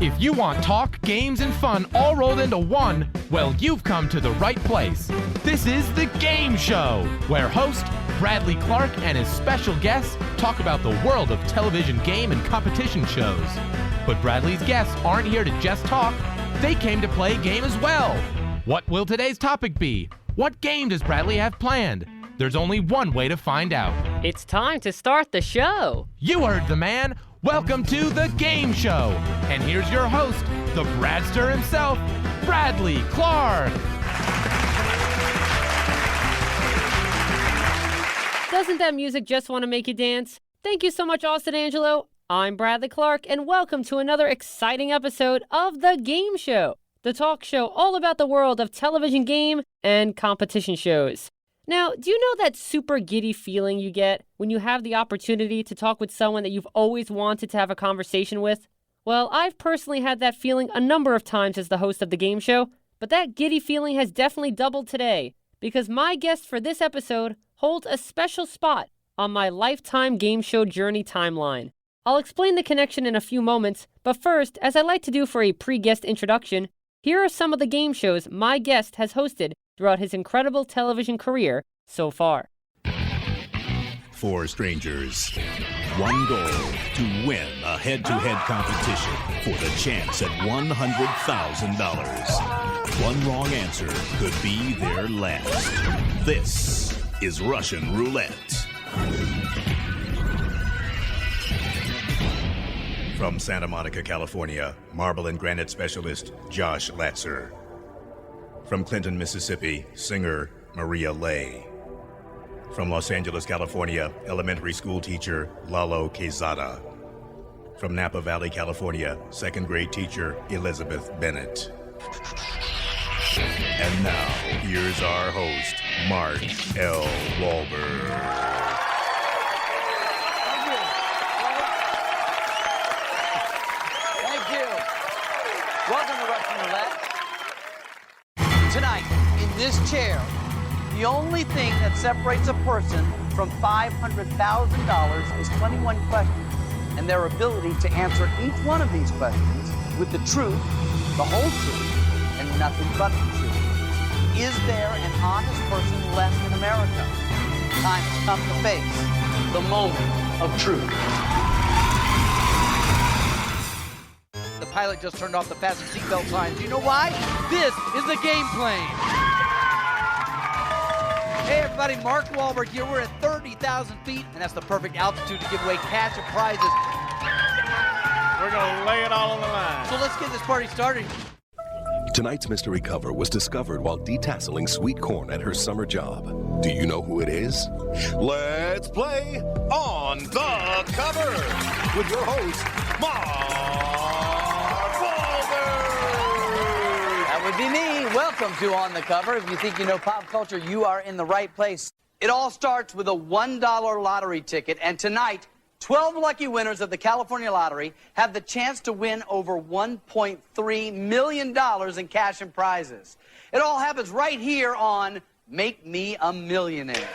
If you want talk, games, and fun all rolled into one, well, you've come to the right place. This is The Game Show, where host Bradley Clarke and his special guests talk about the world of television game and competition shows. But Bradley's guests aren't here to just talk. They came to play a game as well. What will today's topic be? What game does Bradley have planned? There's only one way to find out. It's time to start the show. You heard the man. Welcome to The Game Show. And here's your host, the Bradster himself, Bradley Clarke. Doesn't that music just want to make you dance? Thank you so much, Austin Angelo. I'm Bradley Clarke, and welcome to another exciting episode of The Game Show, the talk show all about the world of television game and competition shows. Now, do you know that super giddy feeling you get when you have the opportunity to talk with someone that you've always wanted to have a conversation with? Well, I've personally had that feeling a number of times as the host of the game show, but that giddy feeling has definitely doubled today because my guest for this episode holds a special spot on my lifetime game show journey timeline. I'll explain the connection in a few moments, but first, as I like to do for a pre-guest introduction, here are some of the game shows my guest has hosted throughout his incredible television career so far. 4 strangers, one goal, to win a head-to-head competition for the chance at $100,000. One wrong answer could be their last. This is Russian Roulette. From Santa Monica, California, marble and granite specialist Josh Latzer. From Clinton, Mississippi, singer Maria Lay. From Los Angeles, California, elementary school teacher Lalo Quezada. From Napa Valley, California, second grade teacher Elizabeth Bennett. And now, here's our host, Mark L. Walberg. Thank you. Welcome to Russian Roulette. Tonight, in this chair, the only thing that separates a person from $500,000 is 21 questions and their ability to answer each one of these questions with the truth, the whole truth, and nothing but the truth. Is there an honest person left in America? Time has come to face the moment of truth. The pilot just turned off the fasten seatbelt signs. Do you know why? This is the game plane. Hey everybody, Mark Walberg here. We're at 30,000 feet, and that's the perfect altitude to give away cash and prizes. We're gonna lay it all on the line. So let's get this party started. Tonight's mystery cover was discovered while detasseling sweet corn at her summer job. Do you know who it is? Let's play On the Cover with your host, Mark Walberg. That would be me. Welcome to On the Cover. If you think you know pop culture, you are in the right place. It all starts with a $1 lottery ticket, and tonight, 12 lucky winners of the California lottery have the chance to win over $1.3 million in cash and prizes. It all happens right here on Make Me a Millionaire.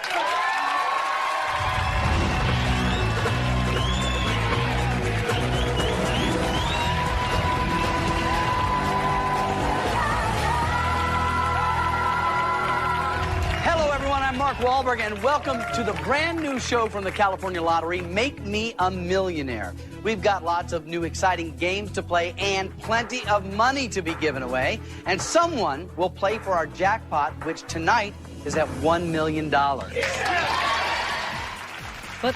I'm Mark Walberg, and welcome to the brand new show from the California Lottery, Make Me a Millionaire. We've got lots of new exciting games to play and plenty of money to be given away. And someone will play for our jackpot, which tonight is at $1 million. But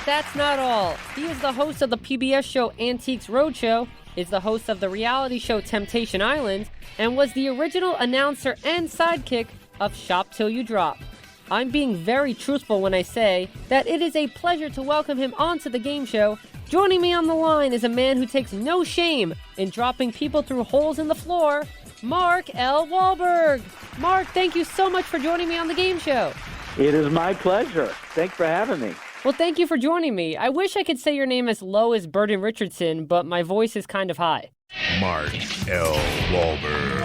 that's not all. He is the host of the PBS show Antiques Roadshow, is the host of the reality show Temptation Island, and was the original announcer and sidekick of Shop Till You Drop. I'm being very truthful when I say that it is a pleasure to welcome him onto the game show. Joining me on the line is a man who takes no shame in dropping people through holes in the floor, Mark L. Walberg. Mark, thank you so much for joining me on the game show. It is my pleasure. Thanks for having me. Well, thank you for joining me. I wish I could say your name as low as Burton Richardson, but my voice is kind of high. Mark L. Walberg.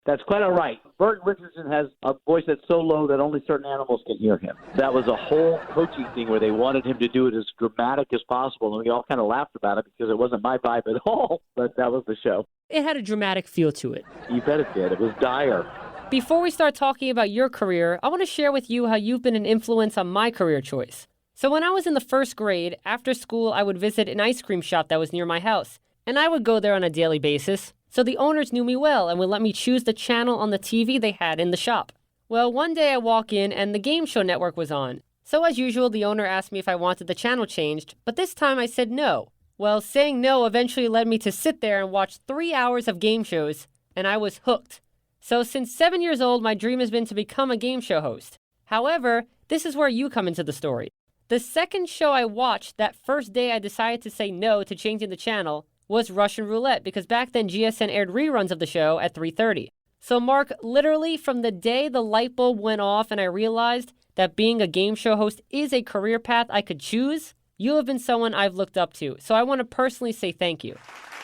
That's quite all right. Bert Richardson has a voice that's so low that only certain animals can hear him. That was a whole coaching thing where they wanted him to do it as dramatic as possible, and we all kind of laughed about it because it wasn't my vibe at all, but that was the show. It had a dramatic feel to it. You bet it did. It was dire. Before we start talking about your career, I want to share with you how you've been an influence on my career choice. So when I was in the first grade, after school, I would visit an ice cream shop that was near my house, and I would go there on a daily basis. So the owners knew me well and would let me choose the channel on the TV they had in the shop. Well, one day I walk in and the game show network was on. So as usual, the owner asked me if I wanted the channel changed, but this time I said no. Well, saying no eventually led me to sit there and watch 3 hours of game shows, and I was hooked. So since 7 years old, my dream has been to become a game show host. However, this is where you come into the story. The second show I watched that first day I decided to say no to changing the channel was Russian Roulette, because back then GSN aired reruns of the show at 3:30. So Mark, literally from the day the light bulb went off and I realized that being a game show host is a career path I could choose, you have been someone I've looked up to. So I want to personally say thank you.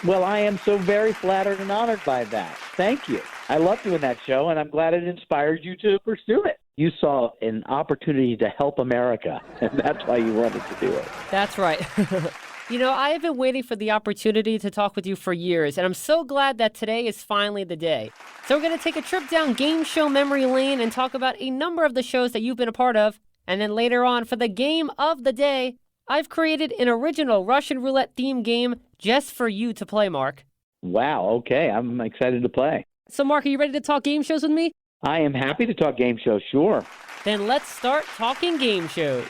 Well, I am so very flattered and honored by that. Thank you. I love doing that show, and I'm glad it inspired you to pursue it. You saw an opportunity to help America, and that's why you wanted to do it. That's right. You know, I have been waiting for the opportunity to talk with you for years, and I'm so glad that today is finally the day. So we're going to take a trip down game show memory lane and talk about a number of the shows that you've been a part of. And then later on, for the game of the day, I've created an original Russian Roulette themed game just for you to play, Mark. Wow, okay. I'm excited to play. So, Mark, are you ready to talk game shows with me? I am happy to talk game shows, sure. Then let's start talking game shows.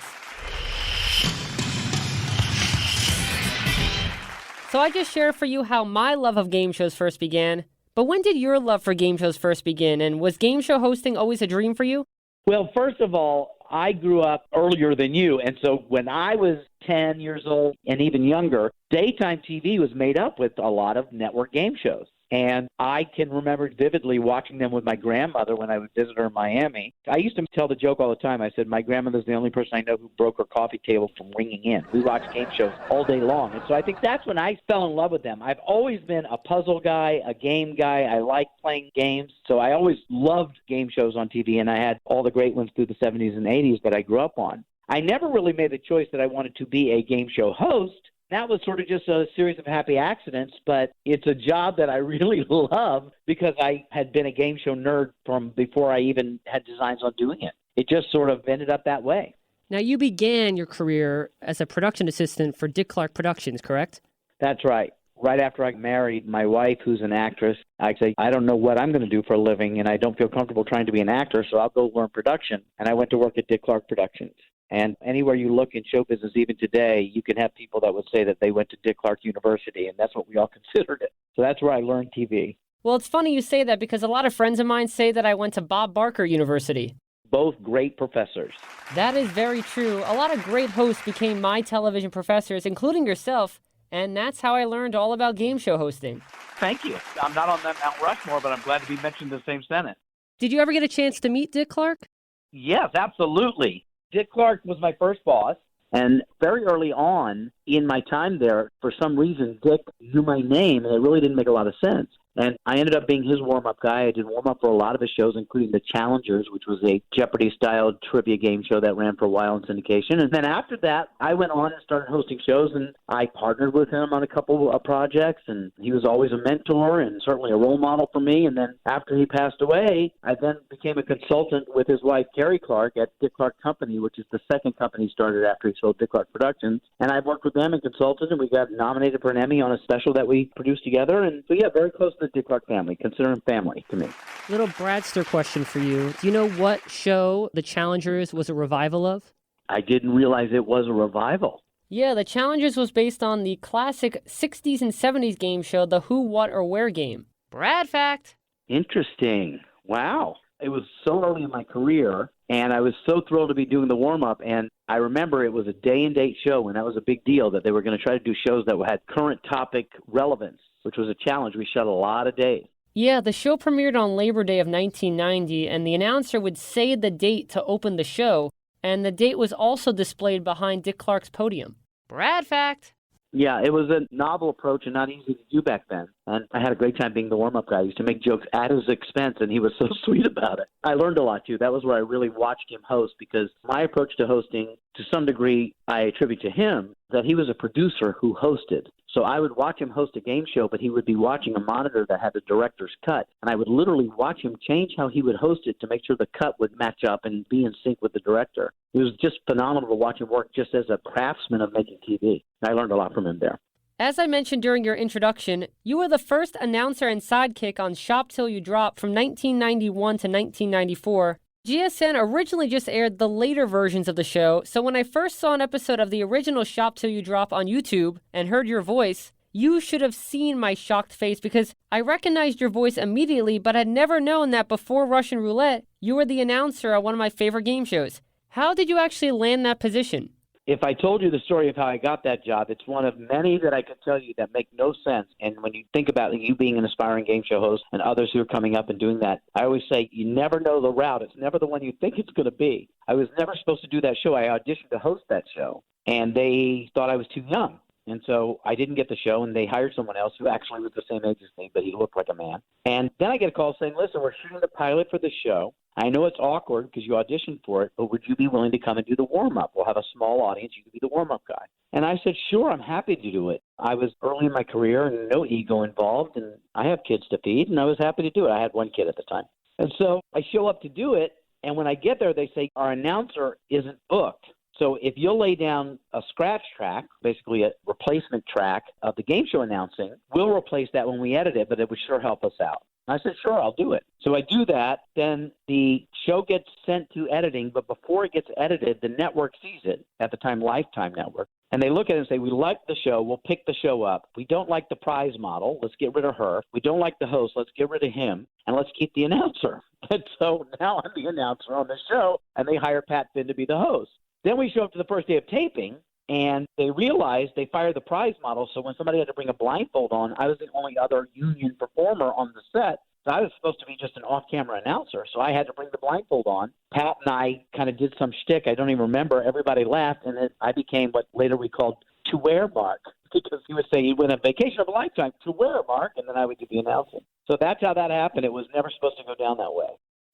So I just shared for you how my love of game shows first began. But when did your love for game shows first begin? And was game show hosting always a dream for you? Well, first of all, I grew up earlier than you. And so when I was 10 years old and even younger, daytime TV was made up with a lot of network game shows. And I can remember vividly watching them with my grandmother when I would visit her in Miami. I used to tell the joke all the time. I said, my grandmother's the only person I know who broke her coffee table from ringing in. We watched game shows all day long. And so I think that's when I fell in love with them. I've always been a puzzle guy, a game guy. I like playing games. So I always loved game shows on TV, and I had all the great ones through the 70s and 80s that I grew up on. I never really made the choice that I wanted to be a game show host. That was sort of just a series of happy accidents, but it's a job that I really love because I had been a game show nerd from before I even had designs on doing it. It just sort of ended up that way. Now, you began your career as a production assistant for Dick Clarke Productions, correct? That's right. Right after I married my wife, who's an actress, I said, I don't know what I'm going to do for a living, and I don't feel comfortable trying to be an actor, so I'll go learn production. And I went to work at Dick Clarke Productions. And anywhere you look in show business, even today, you can have people that would say that they went to Dick Clarke University, and that's what we all considered it. So that's where I learned TV. Well, it's funny you say that because a lot of friends of mine say that I went to Bob Barker University. Both great professors. That is very true. A lot of great hosts became my television professors, including yourself, and that's how I learned all about game show hosting. Thank you. I'm not on that Mount Rushmore, but I'm glad to be mentioned in the same sentence. Did you ever get a chance to meet Dick Clarke? Yes, absolutely. Dick Clarke was my first boss, and very early on in my time there, for some reason, Dick knew my name, and it really didn't make a lot of sense. And I ended up being his warm-up guy. I did warm-up for a lot of his shows, including The Challengers, which was a Jeopardy-style trivia game show that ran for a while in syndication. And then after that, I went on and started hosting shows, and I partnered with him on a couple of projects, and he was always a mentor and certainly a role model for me. And then after he passed away, I then became a consultant with his wife, Carrie Clarke, at Dick Clarke Company, which is the second company he started after he sold Dick Clarke Productions. And I've worked with them and consulted, and we got nominated for an Emmy on a special that we produced together. And so, yeah, very close to the Dick Clarke family. Consider him family to me. Little Bradster question for you. Do you know what show The Challengers was a revival of? I didn't realize it was a revival. Yeah, The Challengers was based on the classic 60s and 70s game show, The Who, What, or Where game. Brad fact. Interesting. Wow. It was so early in my career, and I was so thrilled to be doing the warm-up, and I remember it was a day-and-date show, and that was a big deal, that they were going to try to do shows that had current topic relevance, which was a challenge. We shot a lot of days. Yeah, the show premiered on Labor Day of 1990, and the announcer would say the date to open the show, and the date was also displayed behind Dick Clarke's podium. Brad fact. Yeah, it was a novel approach and not easy to do back then. And I had a great time being the warm-up guy. I used to make jokes at his expense, and he was so sweet about it. I learned a lot, too. That was where I really watched him host, because my approach to hosting, to some degree, I attribute to him that he was a producer who hosted. So I would watch him host a game show, but he would be watching a monitor that had the director's cut. And I would literally watch him change how he would host it to make sure the cut would match up and be in sync with the director. It was just phenomenal to watch him work just as a craftsman of making TV. I learned a lot from him there. As I mentioned during your introduction, you were the first announcer and sidekick on Shop Till You Drop from 1991 to 1994. GSN originally just aired the later versions of the show, so when I first saw an episode of the original Shop Till You Drop on YouTube and heard your voice, you should have seen my shocked face, because I recognized your voice immediately, but had never known that before Russian Roulette, you were the announcer at one of my favorite game shows. How did you actually land that position? If I told you the story of how I got that job, it's one of many that I could tell you that make no sense. And when you think about you being an aspiring game show host and others who are coming up and doing that, I always say you never know the route. It's never the one you think it's going to be. I was never supposed to do that show. I auditioned to host that show, and they thought I was too young. And so I didn't get the show, and they hired someone else who actually was the same age as me, but he looked like a man. And then I get a call saying, listen, we're shooting the pilot for the show. I know it's awkward because you auditioned for it, but would you be willing to come and do the warm-up? We'll have a small audience. You could be the warm-up guy. And I said, sure, I'm happy to do it. I was early in my career and no ego involved, and I have kids to feed, and I was happy to do it. I had one kid at the time. And so I show up to do it, and when I get there, they say, our announcer isn't booked. So if you'll lay down a scratch track, basically a replacement track of the game show announcing, we'll replace that when we edit it, but it would sure help us out. I said, sure, I'll do it. So I do that. Then the show gets sent to editing, but before it gets edited, the network sees it, at the time Lifetime Network. And they look at it and say, we like the show. We'll pick the show up. We don't like the prize model. Let's get rid of her. We don't like the host. Let's get rid of him. And let's keep the announcer. And so now I'm the announcer on the show, and they hire Pat Finn to be the host. Then we show up to the first day of taping, and they realized they fired the prize model, so when somebody had to bring a blindfold on, I was the only other union performer on the set. So I was supposed to be just an off-camera announcer, so I had to bring the blindfold on. Pat and I kind of did some shtick. I don't even remember. Everybody laughed, and then I became what later we called To Wear Mark, because he would say he went on vacation of a lifetime, To Wear Mark, and then I would do the announcing. So that's how that happened. It was never supposed to go down that way.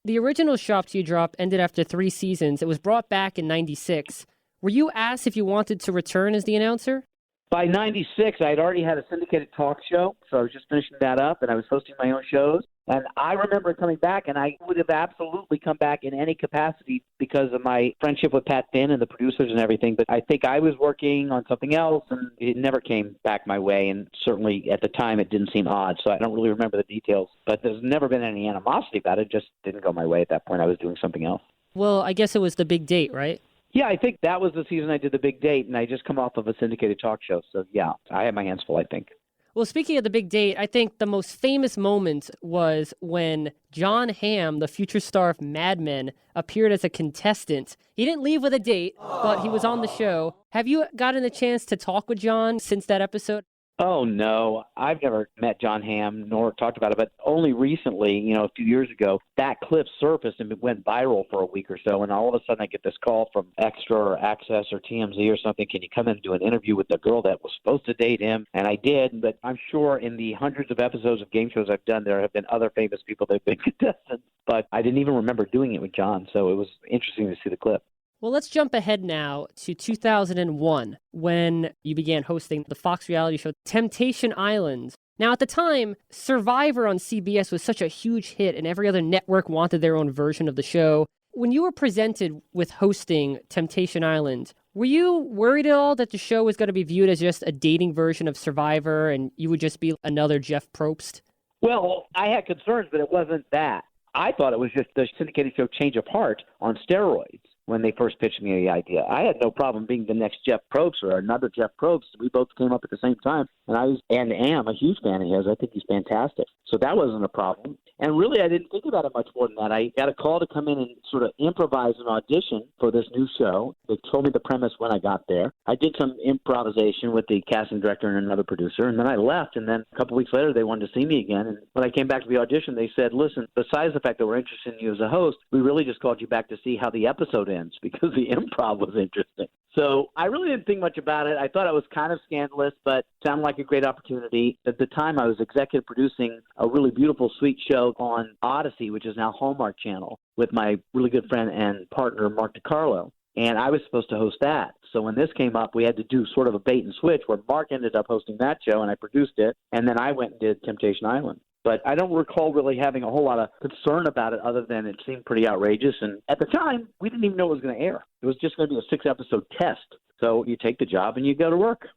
The original Shop Till You Drop ended after 3 seasons. It was brought back in 96. Were you asked if you wanted to return as the announcer? By 96, I had already had a syndicated talk show, so I was just finishing that up, and I was hosting my own shows. And I remember coming back, and I would have absolutely come back in any capacity because of my friendship with Pat Finn and the producers and everything. But I think I was working on something else, and it never came back my way. And certainly at the time, it didn't seem odd, so I don't really remember the details. But there's never been any animosity about it. It just didn't go my way at that point. I was doing something else. Well, I guess it was the big date, right? Yeah, I think that was the season I did the big date, and I just come off of a syndicated talk show. So, yeah, I had my hands full, I think. Well, speaking of the big date, I think the most famous moment was when John Hamm, the future star of Mad Men, appeared as a contestant. He didn't leave with a date, but he was on the show. Have you gotten a chance to talk with John since that episode? Oh, no. I've never met John Hamm nor talked about it, but only recently, a few years ago, that clip surfaced and it went viral for a week or so, and all of a sudden I get this call from Extra or Access or TMZ or something, can you come in and do an interview with the girl that was supposed to date him? And I did, but I'm sure in the hundreds of episodes of game shows I've done, there have been other famous people that have been contestants, but I didn't even remember doing it with John, so it was interesting to see the clip. Well, let's jump ahead now to 2001, when you began hosting the Fox reality show Temptation Island. Now, at the time, Survivor on CBS was such a huge hit, and every other network wanted their own version of the show. When you were presented with hosting Temptation Island, were you worried at all that the show was going to be viewed as just a dating version of Survivor, and you would just be another Jeff Probst? Well, I had concerns, but it wasn't that. I thought it was just the syndicated show Change of Heart on steroids. When they first pitched me the idea, I had no problem being the next Jeff Probst or another Jeff Probst. We both came up at the same time, and I was and am a huge fan of his. I think he's fantastic. So that wasn't a problem. And really, I didn't think about it much more than that. I got a call to come in and sort of improvise an audition for this new show. They told me the premise when I got there. I did some improvisation with the casting director and another producer, and then I left. And then a couple weeks later, they wanted to see me again. And when I came back to the audition, they said, listen, besides the fact that we're interested in you as a host, we really just called you back to see how the episode ends because the improv was interesting. So I really didn't think much about it. I thought it was kind of scandalous, but sounded like a great opportunity. At the time, I was executive producing a really beautiful, sweet show on Odyssey, which is now Hallmark Channel, with my really good friend and partner, Mark DiCarlo. And I was supposed to host that. So when this came up, we had to do sort of a bait and switch where Mark ended up hosting that show and I produced it. And then I went and did Temptation Island. But I don't recall really having a whole lot of concern about it other than it seemed pretty outrageous. And at the time, we didn't even know it was going to air. It was just going to be a 6-episode test. So you take the job and you go to work.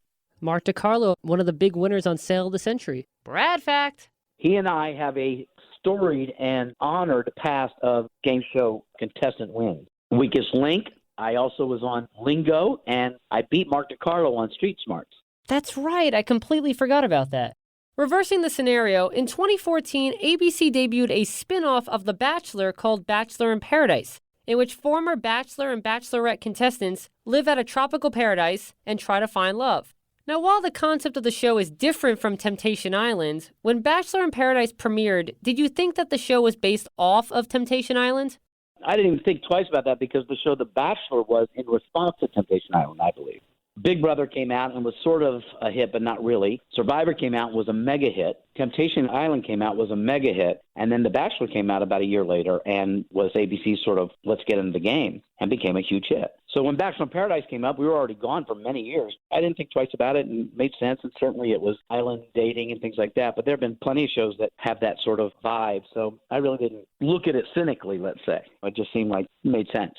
Mark DiCarlo, one of the big winners on Sale of the Century. Brad fact. He and I have a storied and honored past of game show contestant wins. Weakest Link. I also was on Lingo, and I beat Mark DiCarlo on Street Smarts. That's right. I completely forgot about that. Reversing the scenario, in 2014, ABC debuted a spin-off of The Bachelor called Bachelor in Paradise, in which former Bachelor and Bachelorette contestants live at a tropical paradise and try to find love. Now, while the concept of the show is different from Temptation Island, when Bachelor in Paradise premiered, did you think that the show was based off of Temptation Island? I didn't even think twice about that because the show The Bachelor was in response to Temptation Island, I believe. Big Brother came out and was sort of a hit, but not really. Survivor came out and was a mega hit. Temptation Island came out, was a mega hit. And then The Bachelor came out about a year later and was ABC's sort of let's get into the game and became a huge hit. So when Bachelor in Paradise came up, we were already gone for many years. I didn't think twice about it and it made sense. And certainly it was island dating and things like that. But there have been plenty of shows that have that sort of vibe. So I really didn't look at it cynically, let's say. It just seemed like it made sense.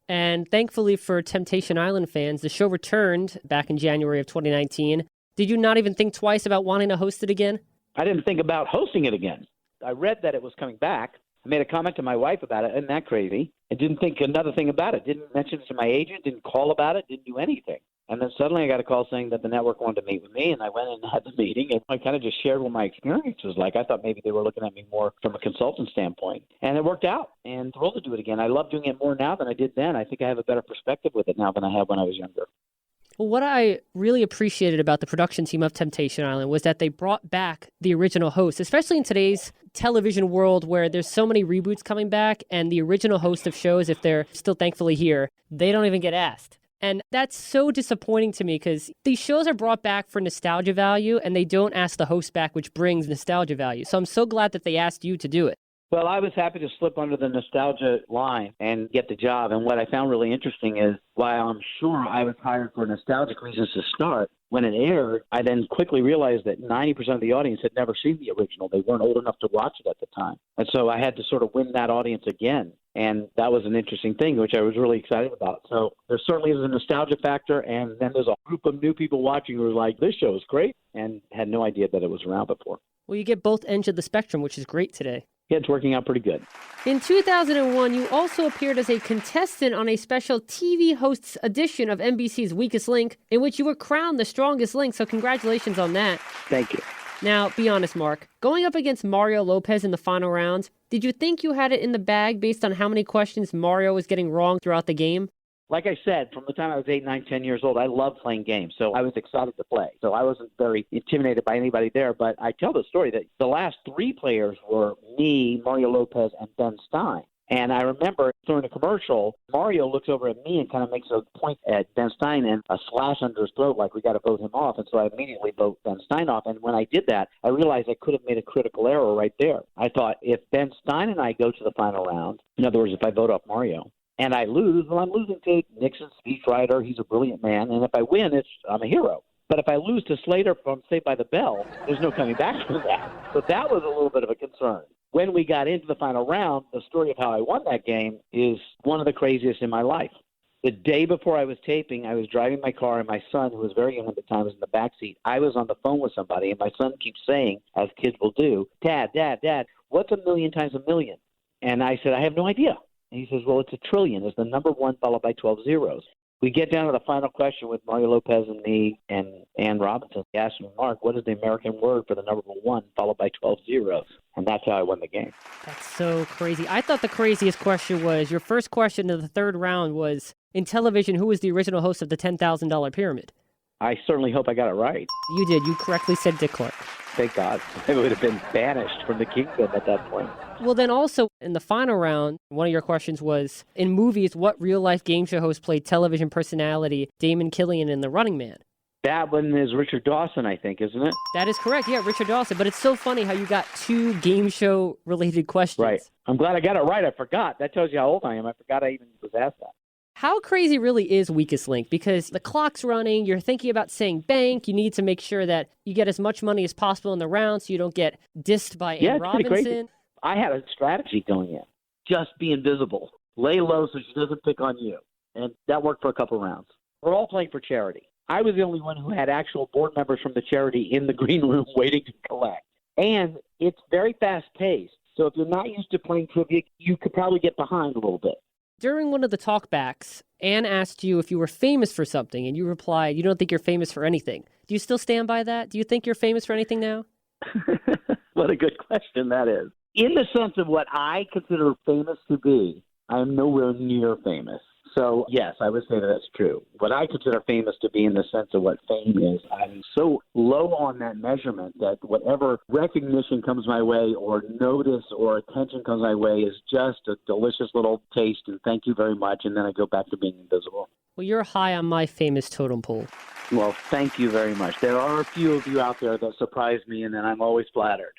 And thankfully for Temptation Island fans, the show returned back in January of 2019. Did you not even think twice about wanting to host it again? I didn't think about hosting it again. I read that it was coming back. I made a comment to my wife about it. Isn't that crazy? I didn't think another thing about it. Didn't mention it to my agent, didn't call about it, didn't do anything. And then suddenly I got a call saying that the network wanted to meet with me, and I went and had the meeting, and I kind of just shared what my experience was like. I thought maybe they were looking at me more from a consultant standpoint. And it worked out, and thrilled to do it again. I love doing it more now than I did then. I think I have a better perspective with it now than I had when I was younger. Well, what I really appreciated about the production team of Temptation Island was that they brought back the original host, especially in today's television world where there's so many reboots coming back, and the original host of shows, if they're still thankfully here, they don't even get asked. And that's so disappointing to me because these shows are brought back for nostalgia value and they don't ask the host back, which brings nostalgia value. So I'm so glad that they asked you to do it. Well, I was happy to slip under the nostalgia line and get the job. And what I found really interesting is while I'm sure I was hired for nostalgic reasons to start, when it aired, I then quickly realized that 90% of the audience had never seen the original. They weren't old enough to watch it at the time. And so I had to sort of win that audience again. And that was an interesting thing, which I was really excited about. So there certainly is a nostalgia factor. And then there's a group of new people watching who are like, this show is great, and had no idea that it was around before. Well, you get both ends of the spectrum, which is great today. Yeah, it's working out pretty good. In 2001, you also appeared as a contestant on a special TV hosts edition of NBC's Weakest Link, in which you were crowned the strongest link, so congratulations on that. Thank you. Now, be honest, Mark. Going up against Mario Lopez in the final round, did you think you had it in the bag based on how many questions Mario was getting wrong throughout the game? Like I said, from the time I was 8, 9, 10 years old, I loved playing games. So I was excited to play. So I wasn't very intimidated by anybody there. But I tell the story that the last 3 players were me, Mario Lopez, and Ben Stein. And I remember during a commercial, Mario looks over at me and kind of makes a point at Ben Stein and a slash under his throat like we got to vote him off. And so I immediately vote Ben Stein off. And when I did that, I realized I could have made a critical error right there. I thought if Ben Stein and I go to the final round, in other words, if I vote off Mario, and I lose, well, I'm losing to Nixon's speechwriter. He's a brilliant man. And if I win, I'm a hero. But if I lose to Slater from Saved by the Bell, there's no coming back from that. So that was a little bit of a concern. When we got into the final round, the story of how I won that game is one of the craziest in my life. The day before I was taping, I was driving my car, and my son, who was very young at the time, was in the back seat. I was on the phone with somebody, and my son keeps saying, as kids will do, Dad, what's 1,000,000 times 1,000,000? And I said, I have no idea. And he says, well, it's 1,000,000,000,000. It's the number 1 followed by 12 zeros. We get down to the final question with Mario Lopez and me and Ann Robinson. He asked me, Mark, what is the American word for the number 1 followed by 12 zeros? And that's how I won the game. That's so crazy. I thought the craziest question was, your first question of the third round was, in television, who was the original host of the $10,000 Pyramid? I certainly hope I got it right. You did. You correctly said Dick Clark. Thank God. I would have been banished from the kingdom at that point. Well, then also in the final round, one of your questions was, in movies, what real-life game show host played television personality Damon Killian in The Running Man? That one is Richard Dawson, I think, isn't it? That is correct. Yeah, Richard Dawson. But it's so funny how you got two game show-related questions. Right. I'm glad I got it right. I forgot. That tells you how old I am. I forgot I even was asked that. How crazy really is Weakest Link? Because the clock's running, you're thinking about saying bank, you need to make sure that you get as much money as possible in the round so you don't get dissed by Ann Robinson. Crazy. I had a strategy going in. Just be invisible. Lay low so she doesn't pick on you. And that worked for a couple rounds. We're all playing for charity. I was the only one who had actual board members from the charity in the green room waiting to collect. And it's very fast-paced. So if you're not used to playing trivia, you could probably get behind a little bit. During one of the talkbacks, Anne asked you if you were famous for something, and you replied, you don't think you're famous for anything. Do you still stand by that? Do you think you're famous for anything now? What a good question that is. In the sense of what I consider famous to be, I am nowhere near famous. So, yes, I would say that that's true. What I consider famous to be in the sense of what fame is, I'm so low on that measurement that whatever recognition comes my way or notice or attention comes my way is just a delicious little taste, and thank you very much, and then I go back to being invisible. Well, you're high on my famous totem pole. Well, thank you very much. There are a few of you out there that surprise me, and then I'm always flattered.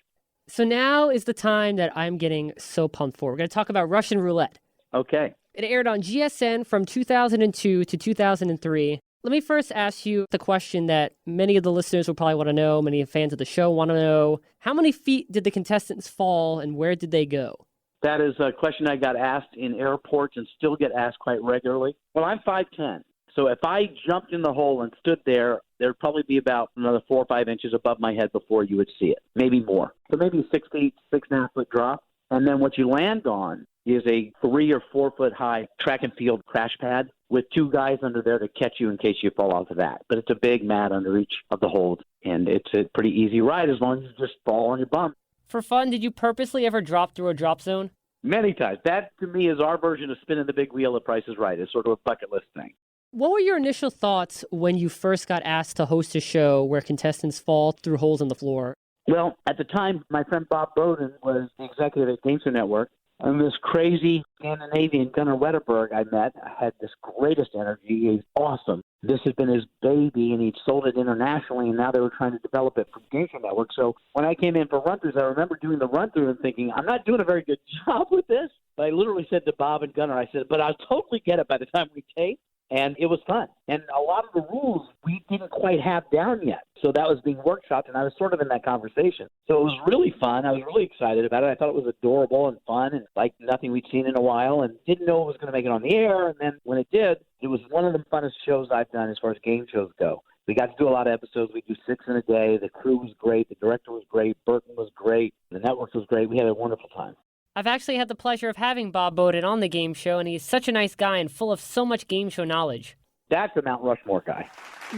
So now is the time that I'm getting so pumped for. We're going to talk about Russian Roulette. Okay. It aired on GSN from 2002 to 2003. Let me first ask you the question that many of the listeners will probably want to know, many fans of the show want to know. How many feet did the contestants fall and where did they go? That is a question I got asked in airports and still get asked quite regularly. Well, I'm 5'10", so if I jumped in the hole and stood there, there'd probably be about another 4 or 5 inches above my head before you would see it, maybe more. So maybe 6 feet, 6.5 foot drop. And then what you land on is a 3 or 4 foot high track and field crash pad with two guys under there to catch you in case you fall off of that. But it's a big mat under each of the holds, and it's a pretty easy ride as long as you just fall on your bum. For fun, did you purposely ever drop through a drop zone? Many times. That, to me, is our version of spinning the big wheel at Price is Right. It's sort of a bucket list thing. What were your initial thoughts when you first got asked to host a show where contestants fall through holes in the floor? Well, at the time, my friend Bob Bowden was the executive at Game Show Network. And this crazy Scandinavian, Gunnar Wetterberg, I met, had this greatest energy. He's awesome. This has been his baby, and he'd sold it internationally, and now they were trying to develop it for Game Show Network. So when I came in for run-throughs, I remember doing the run-through and thinking, I'm not doing a very good job with this. But I literally said to Bob and Gunnar, I said, but I'll totally get it by the time we tape. And it was fun. And a lot of the rules we didn't quite have down yet. So that was being workshopped, and I was sort of in that conversation. So it was really fun. I was really excited about it. I thought it was adorable and fun and like nothing we'd seen in a while, and didn't know it was going to make it on the air. And then when it did, it was one of the funnest shows I've done as far as game shows go. We got to do a lot of episodes. We do 6 in a day. The crew was great. The director was great. Burton was great. The network was great. We had a wonderful time. I've actually had the pleasure of having Bob Bowden on the game show, and he's such a nice guy and full of so much game show knowledge. That's a Mount Rushmore guy.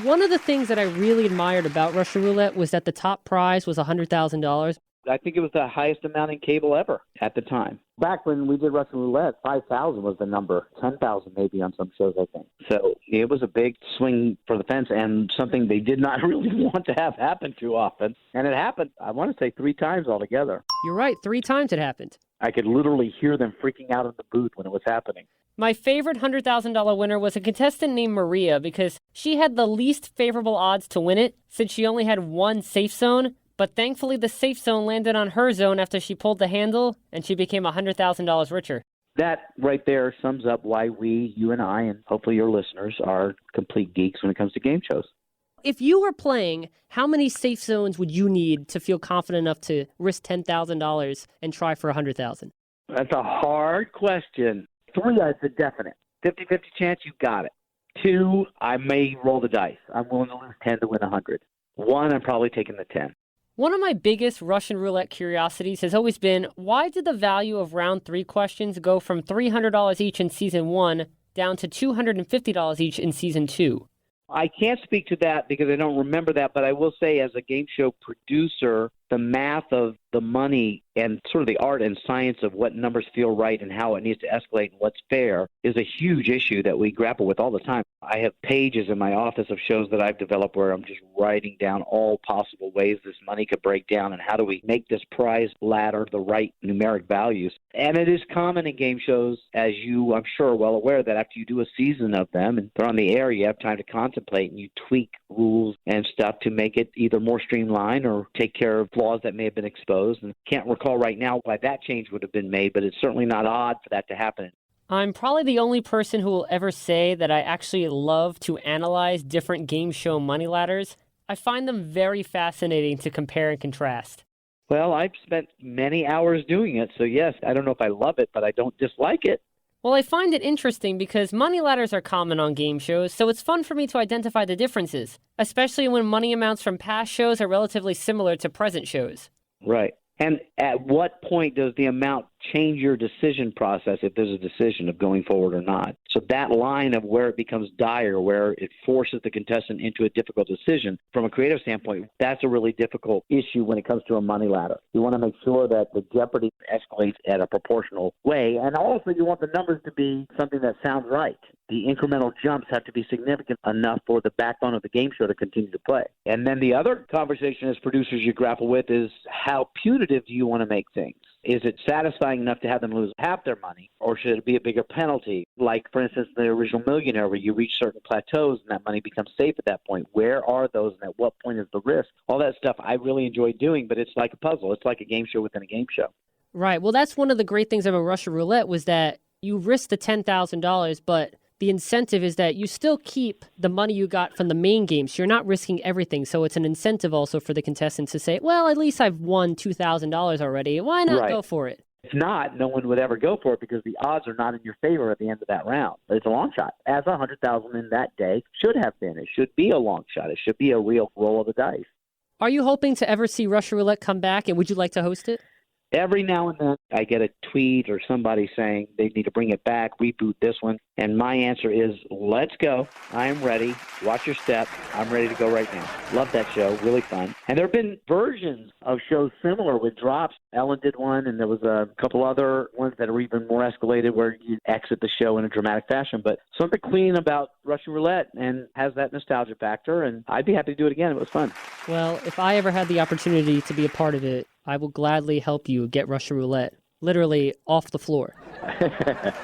One of the things that I really admired about Russian Roulette was that the top prize was $100,000. I think it was the highest amount in cable ever at the time. Back when we did Russian Roulette, 5,000 was the number, 10,000 maybe on some shows, I think. So it was a big swing for the fence and something they did not really want to have happen too often. And it happened, I want to say 3 times altogether. You're right, 3 times it happened. I could literally hear them freaking out in the booth when it was happening. My favorite $100,000 winner was a contestant named Maria because she had the least favorable odds to win it since she only had 1 safe zone. But thankfully, the safe zone landed on her zone after she pulled the handle, and she became $100,000 richer. That right there sums up why we, you and I, and hopefully your listeners, are complete geeks when it comes to game shows. If you were playing, how many safe zones would you need to feel confident enough to risk $10,000 and try for $100,000? That's a hard question. 3, it's a definite. 50-50 chance you got it. 2, I may roll the dice. I'm willing to lose 10 to win 100. 1, I'm probably taking the 10. One of my biggest Russian Roulette curiosities has always been, why did the value of round 3 questions go from $300 each in season 1 down to $250 each in season 2? I can't speak to that because I don't remember that, but I will say as a game show producer, the math of the money and sort of the art and science of what numbers feel right and how it needs to escalate and what's fair is a huge issue that we grapple with all the time. I have pages in my office of shows that I've developed where I'm just writing down all possible ways this money could break down and how do we make this prize ladder the right numeric values. And it is common in game shows, as you, I'm sure, are well aware, that after you do a season of them and they're on the air, you have time to contemplate and you tweak rules and stuff to make it either more streamlined or take care of flaws that may have been exposed. And can't recall right now why that change would have been made, but it's certainly not odd for that to happen. I'm probably the only person who will ever say that I actually love to analyze different game show money ladders. I find them very fascinating to compare and contrast. Well, I've spent many hours doing it, so yes, I don't know if I love it, but I don't dislike it. Well, I find it interesting because money ladders are common on game shows, so it's fun for me to identify the differences, especially when money amounts from past shows are relatively similar to present shows. Right. And at what point does the amount change your decision process if there's a decision of going forward or not? So that line of where it becomes dire, where it forces the contestant into a difficult decision, from a creative standpoint, that's a really difficult issue when it comes to a money ladder. You want to make sure that the jeopardy escalates at a proportional way, and also you want the numbers to be something that sounds right. The incremental jumps have to be significant enough for the backbone of the game show to continue to play. And then the other conversation as producers you grapple with is how punitive do you want to make things? Is it satisfying enough to have them lose half their money, or should it be a bigger penalty? Like, for instance, the original Millionaire, where you reach certain plateaus and that money becomes safe at that point. Where are those and at what point is the risk? All that stuff I really enjoy doing, but it's like a puzzle. It's like a game show within a game show. Right. Well, that's one of the great things about Russian Roulette was that you risk the $10,000, but the incentive is that you still keep the money you got from the main game, so you're not risking everything. So it's an incentive also for the contestants to say, well, at least I've won $2,000 already. Why not go for it? If not, no one would ever go for it because the odds are not in your favor at the end of that round. But it's a long shot, as 100,000 in that day should have been. It should be a long shot. It should be a real roll of the dice. Are you hoping to ever see Russian Roulette come back, and would you like to host it? Every now and then I get a tweet or somebody saying they need to bring it back, reboot this one. And my answer is, let's go. I am ready. Watch your step. I'm ready to go right now. Love that show. Really fun. And there have been versions of shows similar with drops. Ellen did one, and there was a couple other ones that are even more escalated where you exit the show in a dramatic fashion. But something clean about Russian Roulette and has that nostalgia factor. And I'd be happy to do it again. It was fun. Well, if I ever had the opportunity to be a part of it, I will gladly help you get Russian Roulette, literally off the floor.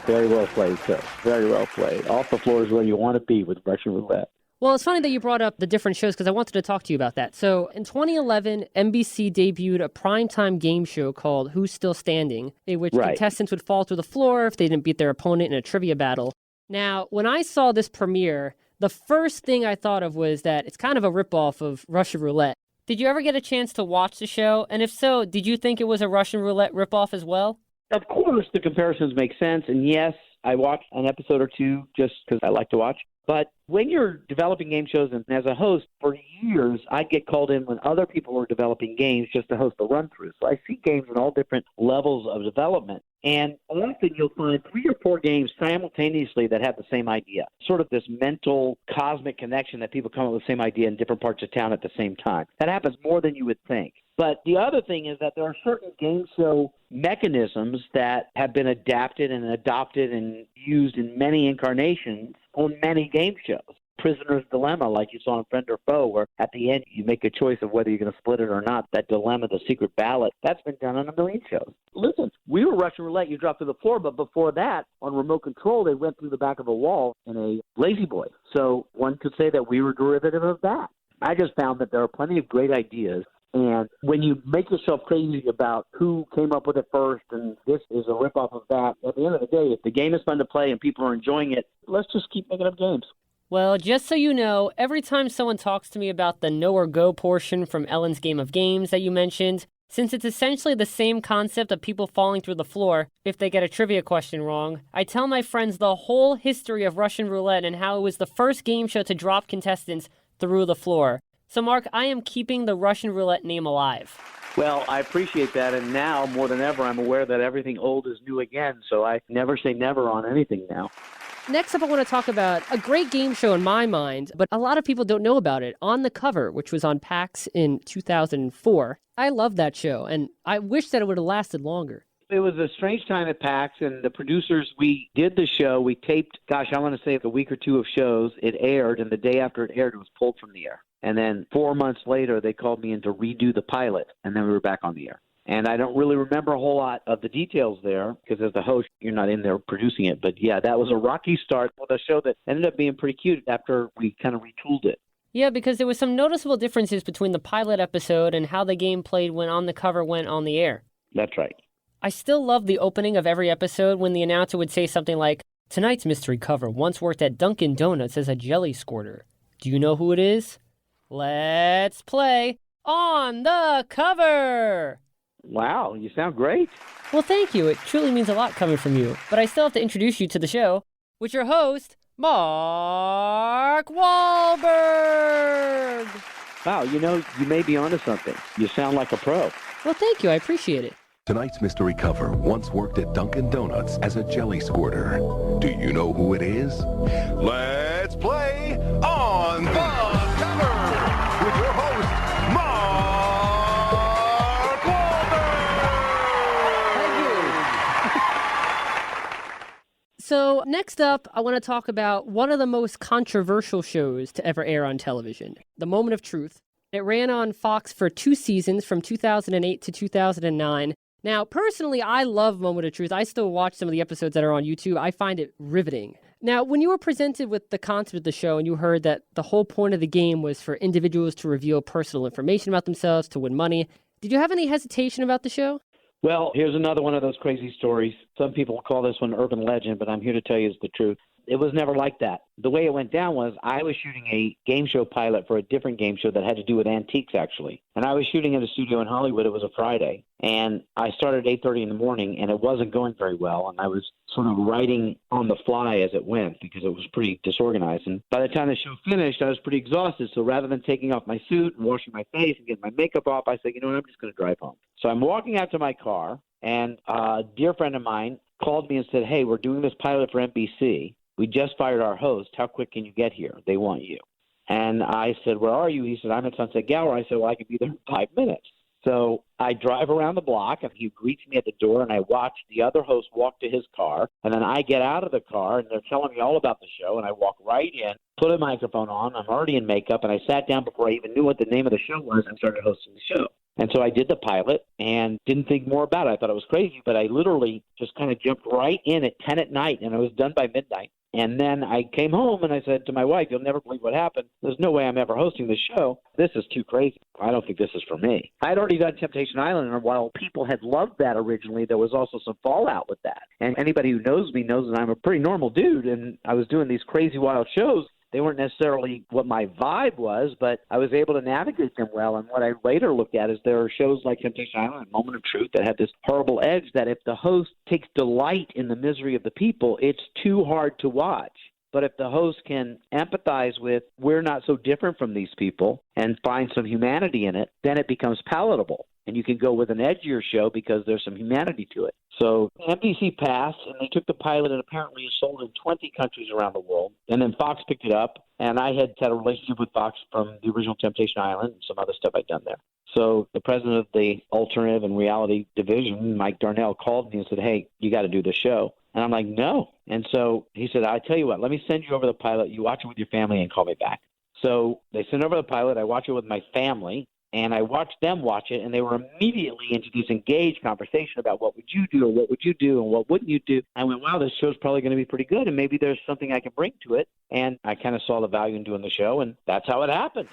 Very well played, sir. Very well played. Off the floor is where you want to be with Russian Roulette. Well, it's funny that you brought up the different shows because I wanted to talk to you about that. So in 2011, NBC debuted a primetime game show called Who's Still Standing, in which contestants would fall to the floor if they didn't beat their opponent in a trivia battle. Now, when I saw this premiere, the first thing I thought of was that it's kind of a ripoff of Russian Roulette. Did you ever get a chance to watch the show? And if so, did you think it was a Russian Roulette ripoff as well? Of course, the comparisons make sense. And yes, I watched an episode or two just because I like to watch. But when you're developing game shows, and as a host, for years, I'd get called in when other people were developing games just to host a run-through. So I see games in all different levels of development. And often you'll find 3 or 4 games simultaneously that have the same idea, sort of this mental cosmic connection that people come up with the same idea in different parts of town at the same time. That happens more than you would think. But the other thing is that there are certain game show mechanisms that have been adapted and adopted and used in many incarnations on many game shows. Prisoner's Dilemma, like you saw in Friend or Foe, where at the end you make a choice of whether you're going to split it or not. That dilemma, the secret ballot, that's been done on a million shows. Listen, we were Russian Roulette, you dropped to the floor, but before that, on remote control, they went through the back of a wall in a Lazy Boy. So one could say that we were derivative of that. I just found that there are plenty of great ideas. And when you make yourself crazy about who came up with it first and this is a ripoff of that, at the end of the day, if the game is fun to play and people are enjoying it, let's just keep making up games. Well, just so you know, every time someone talks to me about the no or go portion from Ellen's Game of Games that you mentioned, since it's essentially the same concept of people falling through the floor if they get a trivia question wrong, I tell my friends the whole history of Russian Roulette and how it was the first game show to drop contestants through the floor. So, Mark, I am keeping the Russian Roulette name alive. Well, I appreciate that, and now, more than ever, I'm aware that everything old is new again, so I never say never on anything now. Next up, I want to talk about a great game show in my mind, but a lot of people don't know about it. On the Cover, which was on PAX in 2004. I love that show, and I wish that it would have lasted longer. It was a strange time at PAX, and the producers, we did the show. We taped, I want to say a week or two of shows. It aired, and the day after it aired, it was pulled from the air. And then 4 months later, they called me in to redo the pilot, and then we were back on the air. And I don't really remember a whole lot of the details there because as the host, you're not in there producing it. But yeah, that was a rocky start with a show that ended up being pretty cute after we kind of retooled it. Yeah, because there was some noticeable differences between the pilot episode and how the game played when On the Cover went on the air. That's right. I still love the opening of every episode when the announcer would say something like, "Tonight's mystery cover once worked at Dunkin' Donuts as a jelly squirter. Do you know who it is? Let's play On the Cover." Wow, you sound great. Well, thank you. It truly means a lot coming from you. But I still have to introduce you to the show with your host, Mark Walberg. Wow, you may be onto something. You sound like a pro. Well, thank you. I appreciate it. Tonight's mystery cover once worked at Dunkin' Donuts as a jelly squirter. Do you know who it is? Let's play On the Cover with your host, Mark Walberg. Thank you. So next up, I want to talk about one of the most controversial shows to ever air on television, The Moment of Truth. It ran on Fox for 2 seasons from 2008 to 2009. Now, personally, I love Moment of Truth. I still watch some of the episodes that are on YouTube. I find it riveting. Now, when you were presented with the concept of the show and you heard that the whole point of the game was for individuals to reveal personal information about themselves to win money, did you have any hesitation about the show? Well, here's another one of those crazy stories. Some people call this one urban legend, but I'm here to tell you it's the truth. It was never like that. The way it went down was I was shooting a game show pilot for a different game show that had to do with antiques, actually. And I was shooting at a studio in Hollywood. It was a Friday. And I started at 8:30 in the morning, and it wasn't going very well. And I was sort of writing on the fly as it went because it was pretty disorganized. And by the time the show finished, I was pretty exhausted. So rather than taking off my suit and washing my face and getting my makeup off, I said, you know what, I'm just going to drive home. So I'm walking out to my car, and a dear friend of mine called me and said, hey, we're doing this pilot for NBC. We just fired our host. How quick can you get here? They want you. And I said, where are you? He said, I'm at Sunset Gower. I said, well, I can be there in 5 minutes. So I drive around the block, and he greets me at the door, and I watch the other host walk to his car. And then I get out of the car, and they're telling me all about the show, and I walk right in, put a microphone on. I'm already in makeup, and I sat down before I even knew what the name of the show was and started hosting the show. And so I did the pilot and didn't think more about it. I thought it was crazy, but I literally just kind of jumped right in at 10 at night, and I was done by midnight. And then I came home and I said to my wife, you'll never believe what happened. There's no way I'm ever hosting this show. This is too crazy. I don't think this is for me. I'd already done Temptation Island, and while people had loved that originally, there was also some fallout with that. And anybody who knows me knows that I'm a pretty normal dude, and I was doing these crazy wild shows. They weren't necessarily what my vibe was, but I was able to navigate them well. And what I later looked at is there are shows like Temptation Island and Moment of Truth that have this horrible edge that if the host takes delight in the misery of the people, it's too hard to watch. But if the host can empathize with we're not so different from these people and find some humanity in it, then it becomes palatable. And you can go with an edgier show because there's some humanity to it. So NBC passed, and they took the pilot, and apparently it sold in 20 countries around the world. And then Fox picked it up, and I had a relationship with Fox from the original Temptation Island and some other stuff I'd done there. So the president of the alternative and reality division, Mike Darnell, called me and said, hey, you got to do the show. And I'm like, no. And so he said, I tell you what, let me send you over the pilot. You watch it with your family and call me back. So they sent over the pilot. I watch it with my family. And I watched them watch it, and they were immediately into this engaged conversation about what would you do, or what would you do, and what wouldn't you do. I went, wow, this show's probably going to be pretty good, and maybe there's something I can bring to it. And I kind of saw the value in doing the show, and that's how it happened.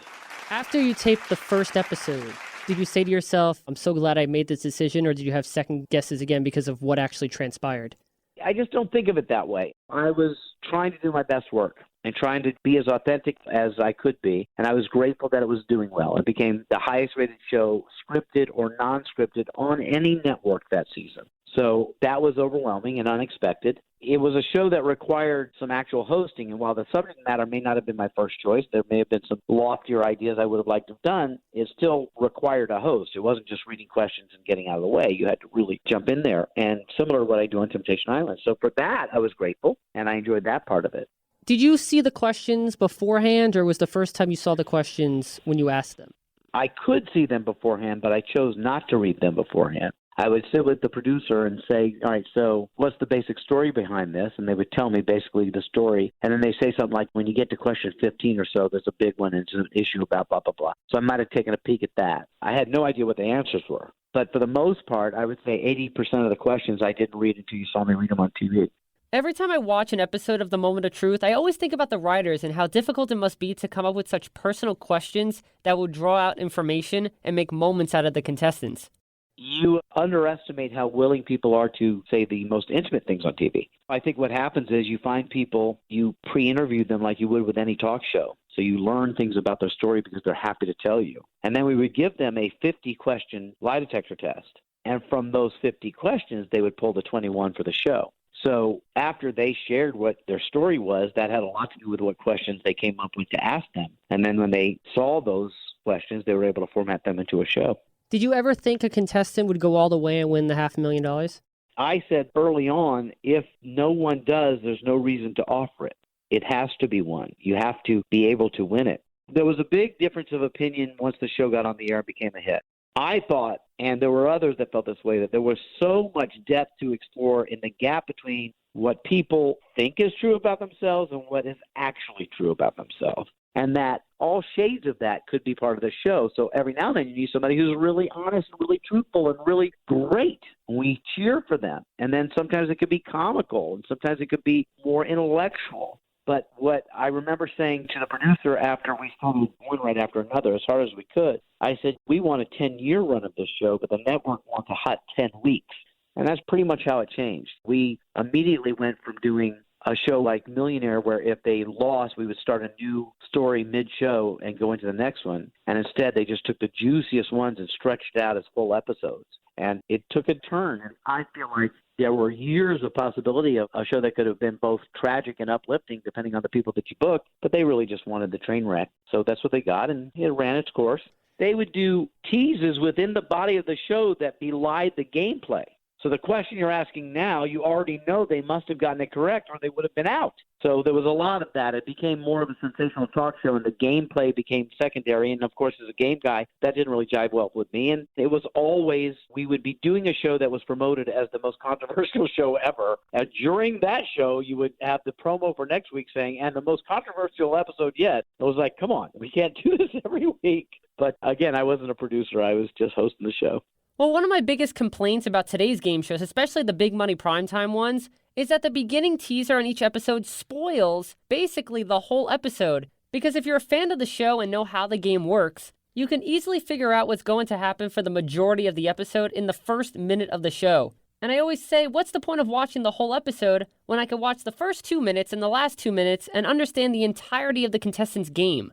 After you taped the first episode, did you say to yourself, I'm so glad I made this decision, or did you have second guesses again because of what actually transpired? I just don't think of it that way. I was trying to do my best work and trying to be as authentic as I could be, and I was grateful that it was doing well. It became the highest-rated show, scripted or non-scripted, on any network that season. So that was overwhelming and unexpected. it was a show that required some actual hosting. And while the subject matter may not have been my first choice, there may have been some loftier ideas I would have liked to have done, it still required a host. It wasn't just reading questions and getting out of the way. You had to really jump in there. And similar to what I do on Temptation Island. So for that, I was grateful, and I enjoyed that part of it. Did you see the questions beforehand, or was the first time you saw the questions when you asked them? I could see them beforehand, but I chose not to read them beforehand. I would sit with the producer and say, all right, so what's the basic story behind this? And they would tell me basically the story. And then they say something like, when you get to question 15 or so, there's a big one, and it's an issue about blah, blah, blah. So I might have taken a peek at that. I had no idea what the answers were. But for the most part, I would say 80% of the questions I didn't read until you saw me read them on TV. Every time I watch an episode of The Moment of Truth, I always think about the writers and how difficult it must be to come up with such personal questions that will draw out information and make moments out of the contestants. You underestimate how willing people are to say the most intimate things on TV. I think what happens is you find people, you pre-interview them like you would with any talk show. So you learn things about their story because they're happy to tell you. And then we would give them a 50-question lie detector test. And from those 50 questions, they would pull the 21 for the show. So after they shared what their story was, that had a lot to do with what questions they came up with to ask them. And then when they saw those questions, they were able to format them into a show. Did you ever think a contestant would go all the way and win the $500,000? I said early on, if no one does, there's no reason to offer it. It has to be won. You have to be able to win it. There was a big difference of opinion once the show got on the air and became a hit. I thought, and there were others that felt this way, that there was so much depth to explore in the gap between what people think is true about themselves and what is actually true about themselves. And that all shades of that could be part of the show. So every now and then you need somebody who's really honest and really truthful and really great. We cheer for them. And then sometimes it could be comical, and sometimes it could be more intellectual. But what I remember saying to the producer after we started one right after another, as hard as we could, I said, we want a 10-year run of this show, but the network wants a hot 10 weeks. And that's pretty much how it changed. We immediately went from doing a show like Millionaire, where if they lost, we would start a new story mid-show and go into the next one. And instead, they just took the juiciest ones and stretched it out as full episodes. And it took a turn. And I feel like there were years of possibility of a show that could have been both tragic and uplifting, depending on the people that you booked. But they really just wanted the train wreck. So that's what they got, and it ran its course. They would do teases within the body of the show that belied the gameplay. So the question you're asking now, you already know they must have gotten it correct or they would have been out. So there was a lot of that. It became more of a sensational talk show, and the gameplay became secondary. And, of course, as a game guy, that didn't really jive well with me. And it was always, we would be doing a show that was promoted as the most controversial show ever. And during that show, you would have the promo for next week saying, and the most controversial episode yet. It was like, come on, we can't do this every week. But, again, I wasn't a producer. I was just hosting the show. Well, one of my biggest complaints about today's game shows, especially the big money primetime ones, is that the beginning teaser on each episode spoils basically the whole episode. Because if you're a fan of the show and know how the game works, you can easily figure out what's going to happen for the majority of the episode in the first minute of the show. And I always say, what's the point of watching the whole episode when I can watch the first 2 minutes and the last 2 minutes and understand the entirety of the contestant's game?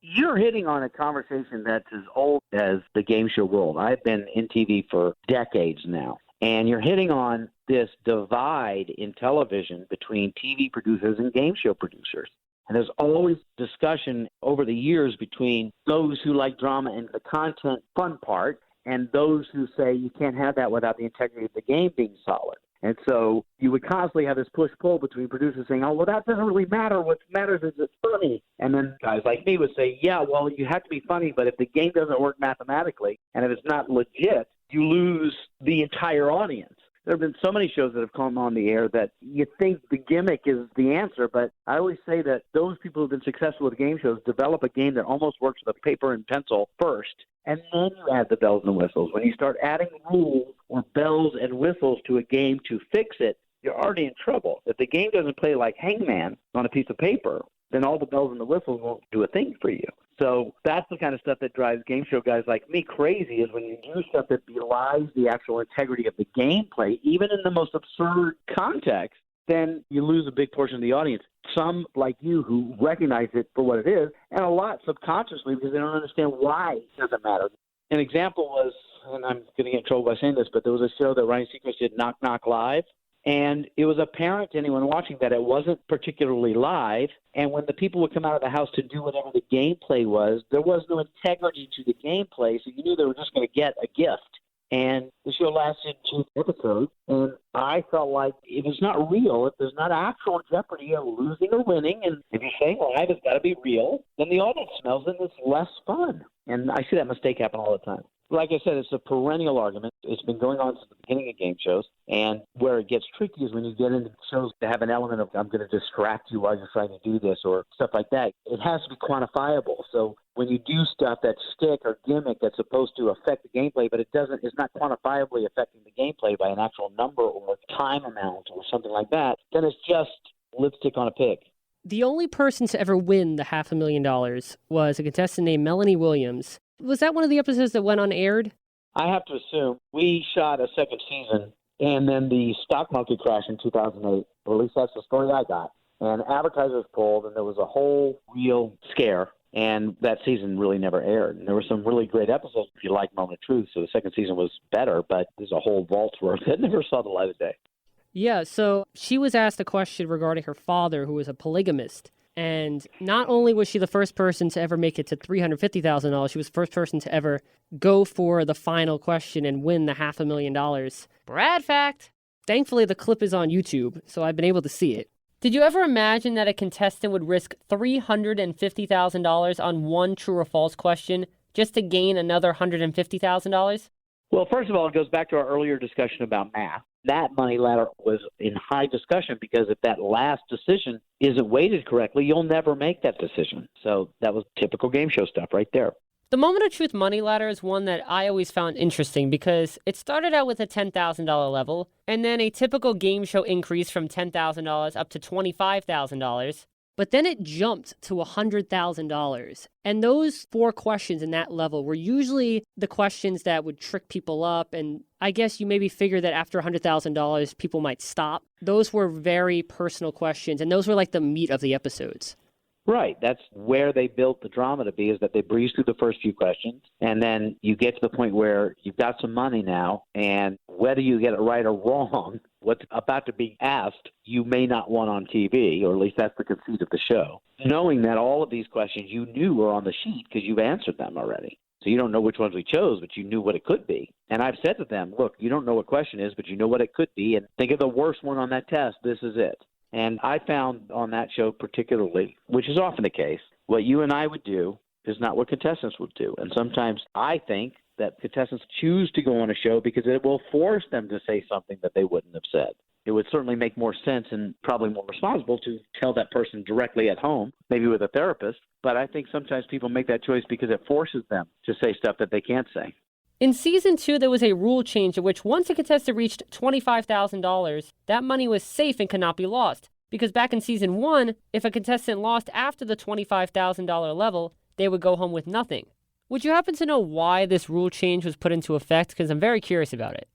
You're hitting on a conversation that's as old as the game show world. I've been in TV for decades now. And you're hitting on this divide in television between TV producers and game show producers. And there's always discussion over the years between those who like drama and the content fun part and those who say you can't have that without the integrity of the game being solid. And so you would constantly have this push-pull between producers saying, oh, well, that doesn't really matter. What matters is it's funny. And then guys like me would say, yeah, well, you have to be funny, but if the game doesn't work mathematically and if it's not legit, you lose the entire audience. There have been so many shows that have come on the air that you think the gimmick is the answer, but I always say that those people who have been successful with game shows develop a game that almost works with a paper and pencil first, and then you add the bells and whistles. When you start adding rules or bells and whistles to a game to fix it, you're already in trouble. If the game doesn't play like Hangman on a piece of paper, then all the bells and the whistles won't do a thing for you. So that's the kind of stuff that drives game show guys like me crazy, is when you do stuff that belies the actual integrity of the gameplay, even in the most absurd context, then you lose a big portion of the audience. Some, like you, who recognize it for what it is, and a lot subconsciously because they don't understand why it doesn't matter. An example was, and I'm going to get in trouble by saying this, but there was a show that Ryan Seacrest did, Knock Knock Live. And it was apparent to anyone watching that it wasn't particularly live. And when the people would come out of the house to do whatever the gameplay was, there was no integrity to the gameplay, so you knew they were just going to get a gift. And the show lasted 2 episodes, and I felt like it was not real. If there's not actual jeopardy of losing or winning, and if you're saying live, it's got to be real, then the audience smells it and it's less fun. And I see that mistake happen all the time. Like I said, it's a perennial argument. It's been going on since the beginning of game shows. And where it gets tricky is when you get into shows that have an element of, I'm going to distract you while you're trying to do this or stuff like that. It has to be quantifiable. So when you do stuff that's stick or gimmick that's supposed to affect the gameplay, but it's not quantifiably affecting the gameplay by an actual number or time amount or something like that, then it's just lipstick on a pig. The only person to ever win the $500,000 was a contestant named Melanie Williams. Was that one of the episodes that went unaired? I have to assume. We shot a second season, and then the stock market crashed in 2008. Or at least that's the story I got. And advertisers pulled, and there was a whole real scare. And that season really never aired. And there were some really great episodes if you like Moment of Truth. So the second season was better, but there's a whole vault worth that never saw the light of day. Yeah, so she was asked a question regarding her father, who was a polygamist. And not only was she the first person to ever make it to $350,000, she was the first person to ever go for the final question and win the $500,000. Brad fact! Thankfully, the clip is on YouTube, so I've been able to see it. Did you ever imagine that a contestant would risk $350,000 on one true or false question just to gain another $150,000? Well, first of all, it goes back to our earlier discussion about math. That money ladder was in high discussion because if that last decision isn't weighted correctly, you'll never make that decision. So that was typical game show stuff right there. The Moment of Truth money ladder is one that I always found interesting because it started out with a $10,000 level and then a typical game show increase from $10,000 up to $25,000. But then it jumped to $100,000. And those 4 questions in that level were usually the questions that would trick people up. And I guess you maybe figure that after $100,000, people might stop. Those were very personal questions. And those were like the meat of the episodes. Right. That's where they built the drama to be, is that they breeze through the first few questions. And then you get to the point where you've got some money now. And whether you get it right or wrong, what's about to be asked, you may not want on TV, or at least that's the conceit of the show. Knowing that all of these questions you knew were on the sheet because you've answered them already. So you don't know which ones we chose, but you knew what it could be. And I've said to them, look, you don't know what question is, but you know what it could be. And think of the worst one on that test. This is it. And I found on that show particularly, which is often the case, what you and I would do is not what contestants would do. And sometimes I think that contestants choose to go on a show because it will force them to say something that they wouldn't have said. It would certainly make more sense and probably more responsible to tell that person directly at home, maybe with a therapist. But I think sometimes people make that choice because it forces them to say stuff that they can't say. In Season 2, there was a rule change in which once a contestant reached $25,000, that money was safe and could not be lost. Because back in Season 1, if a contestant lost after the $25,000 level, they would go home with nothing. Would you happen to know why this rule change was put into effect? Because I'm very curious about it.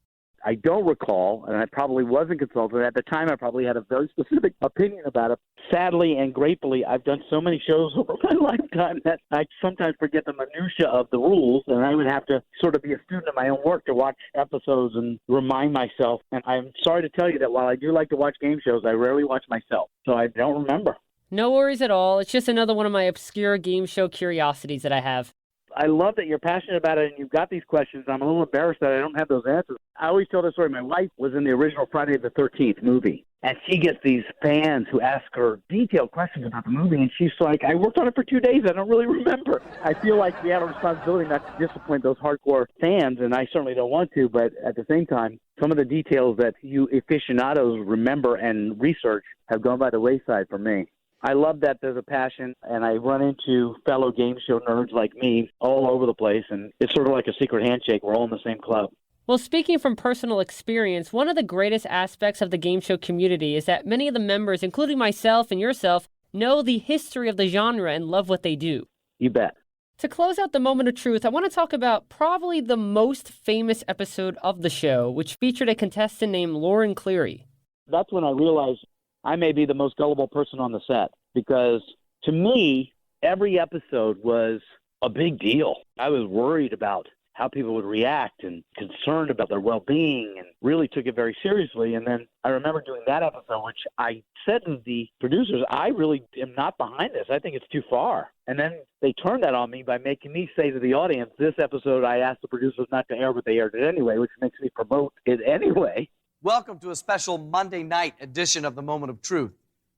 I don't recall, and I probably wasn't consulted. At the time, I probably had a very specific opinion about it. Sadly and gratefully, I've done so many shows over my lifetime that I sometimes forget the minutia of the rules, and I would have to sort of be a student of my own work to watch episodes and remind myself. And I'm sorry to tell you that while I do like to watch game shows, I rarely watch myself, so I don't remember. No worries at all. It's just another one of my obscure game show curiosities that I have. I love that you're passionate about it and you've got these questions. I'm a little embarrassed that I don't have those answers. I always tell this story. My wife was in the original Friday the 13th movie, and she gets these fans who ask her detailed questions about the movie, and she's like, I worked on it for 2 days. I don't really remember. I feel like we have a responsibility not to disappoint those hardcore fans, and I certainly don't want to, but at the same time, some of the details that you aficionados remember and research have gone by the wayside for me. I love that there's a passion, and I run into fellow game show nerds like me all over the place, and it's sort of like a secret handshake. We're all in the same club. Well, speaking from personal experience, one of the greatest aspects of the game show community is that many of the members, including myself and yourself, know the history of the genre and love what they do. You bet. To close out the Moment of Truth, I want to talk about probably the most famous episode of the show, which featured a contestant named Lauren Cleary. That's when I realized I may be the most gullible person on the set, because to me, every episode was a big deal. I was worried about how people would react and concerned about their well-being and really took it very seriously. And then I remember doing that episode, which I said to the producers, I really am not behind this. I think it's too far. And then they turned that on me by making me say to the audience, this episode I asked the producers not to air, but they aired it anyway, which makes me promote it anyway. Welcome to a special Monday night edition of The Moment of Truth.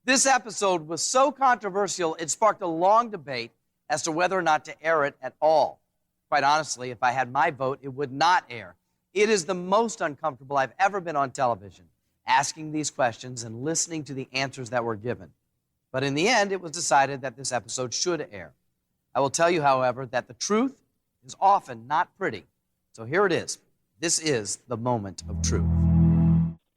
This episode was so controversial, it sparked a long debate as to whether or not to air it at all. Quite honestly, if I had my vote, it would not air. It is the most uncomfortable I've ever been on television, asking these questions and listening to the answers that were given. But in the end, it was decided that this episode should air. I will tell you, however, that the truth is often not pretty. So here it is. This is the Moment of Truth.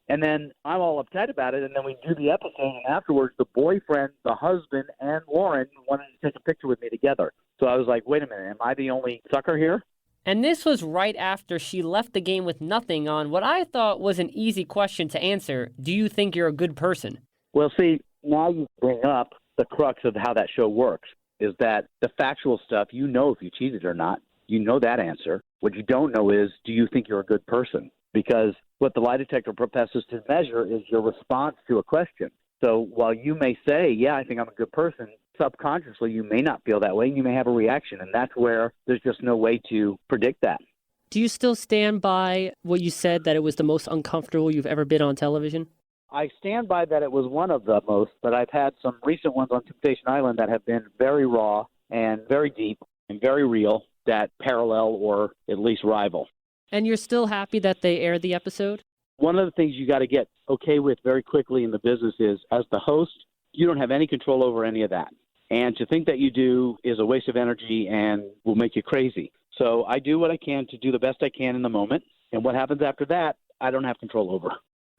And then I'm all upset about it, and then we do the episode, and afterwards the boyfriend, the husband, and Lauren wanted to take a picture with me together. So I was like, wait a minute, am I the only sucker here? And this was right after she left the game with nothing on what I thought was an easy question to answer. Do you think you're a good person? Well, see, now you bring up the crux of how that show works, is that the factual stuff, you know if you cheated or not. You know that answer. What you don't know is, do you think you're a good person? Because what the lie detector professes to measure is your response to a question. So while you may say, yeah, I think I'm a good person, subconsciously you may not feel that way and you may have a reaction. And that's where there's just no way to predict that. Do you still stand by what you said, that it was the most uncomfortable you've ever been on television? I stand by that it was one of the most, but I've had some recent ones on Temptation Island that have been very raw and very deep and very real that parallel or at least rival. And you're still happy that they aired the episode? One of the things you got to get okay with very quickly in the business is, as the host, you don't have any control over any of that. And to think that you do is a waste of energy and will make you crazy. So I do what I can to do the best I can in the moment. And what happens after that, I don't have control over.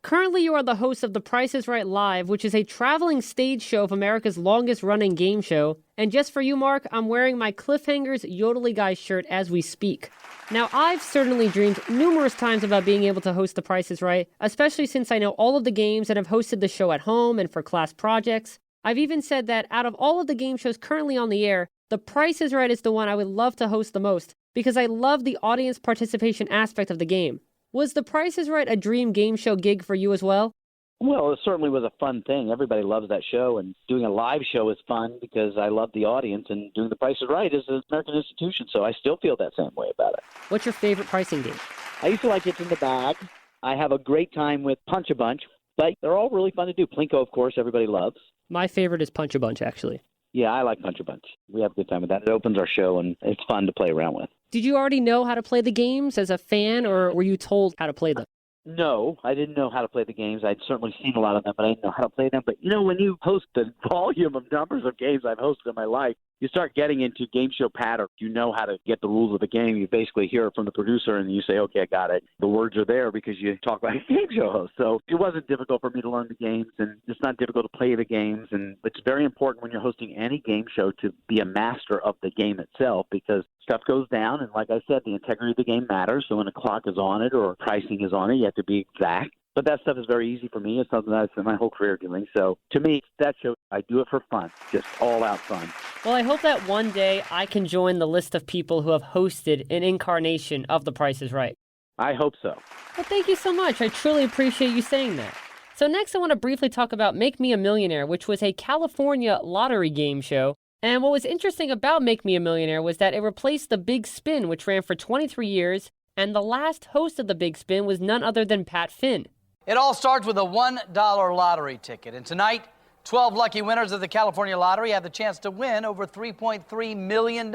Currently, you are the host of The Price is Right Live, which is a traveling stage show of America's longest-running game show. And just for you, Mark, I'm wearing my Cliffhangers Yodely Guy shirt as we speak. Now, I've certainly dreamed numerous times about being able to host The Price is Right, especially since I know all of the games and have hosted the show at home and for class projects. I've even said that out of all of the game shows currently on the air, The Price is Right is the one I would love to host the most, because I love the audience participation aspect of the game. Was The Price is Right a dream game show gig for you as well? Well, it certainly was a fun thing. Everybody loves that show, and doing a live show is fun because I love the audience, and doing The Price is Right is an American institution, so I still feel that same way about it. What's your favorite pricing game? I used to like It's in the Bag. I have a great time with Punch-a-Bunch, but they're all really fun to do. Plinko, of course, everybody loves. My favorite is Punch-a-Bunch, actually. Yeah, I like Punch-a-Bunch. We have a good time with that. It opens our show, and it's fun to play around with. Did you already know how to play the games as a fan, or were you told how to play them? No, I didn't know how to play the games. I'd certainly seen a lot of them, but I didn't know how to play them. But, you know, when you host the volume of numbers of games I've hosted in my life, you start getting into game show patterns. You know how to get the rules of the game. You basically hear it from the producer, and you say, okay, I got it. The words are there because you talk like a game show host. So it wasn't difficult for me to learn the games, and it's not difficult to play the games. And it's very important when you're hosting any game show to be a master of the game itself, because stuff goes down. And like I said, the integrity of the game matters. So when a clock is on it or pricing is on it, you have to be exact. But that stuff is very easy for me. It's something that I've spent my whole career doing. So to me, that show, I do it for fun, just all out fun. Well, I hope that one day I can join the list of people who have hosted an incarnation of The Price is Right. I hope so. Well, thank you so much. I truly appreciate you saying that. So next, I want to briefly talk about Make Me a Millionaire, which was a California lottery game show. And what was interesting about Make Me a Millionaire was that it replaced The Big Spin, which ran for 23 years. And the last host of The Big Spin was none other than Pat Finn. It all starts with a $1 lottery ticket. And tonight, 12 lucky winners of the California lottery have the chance to win over $3.3 million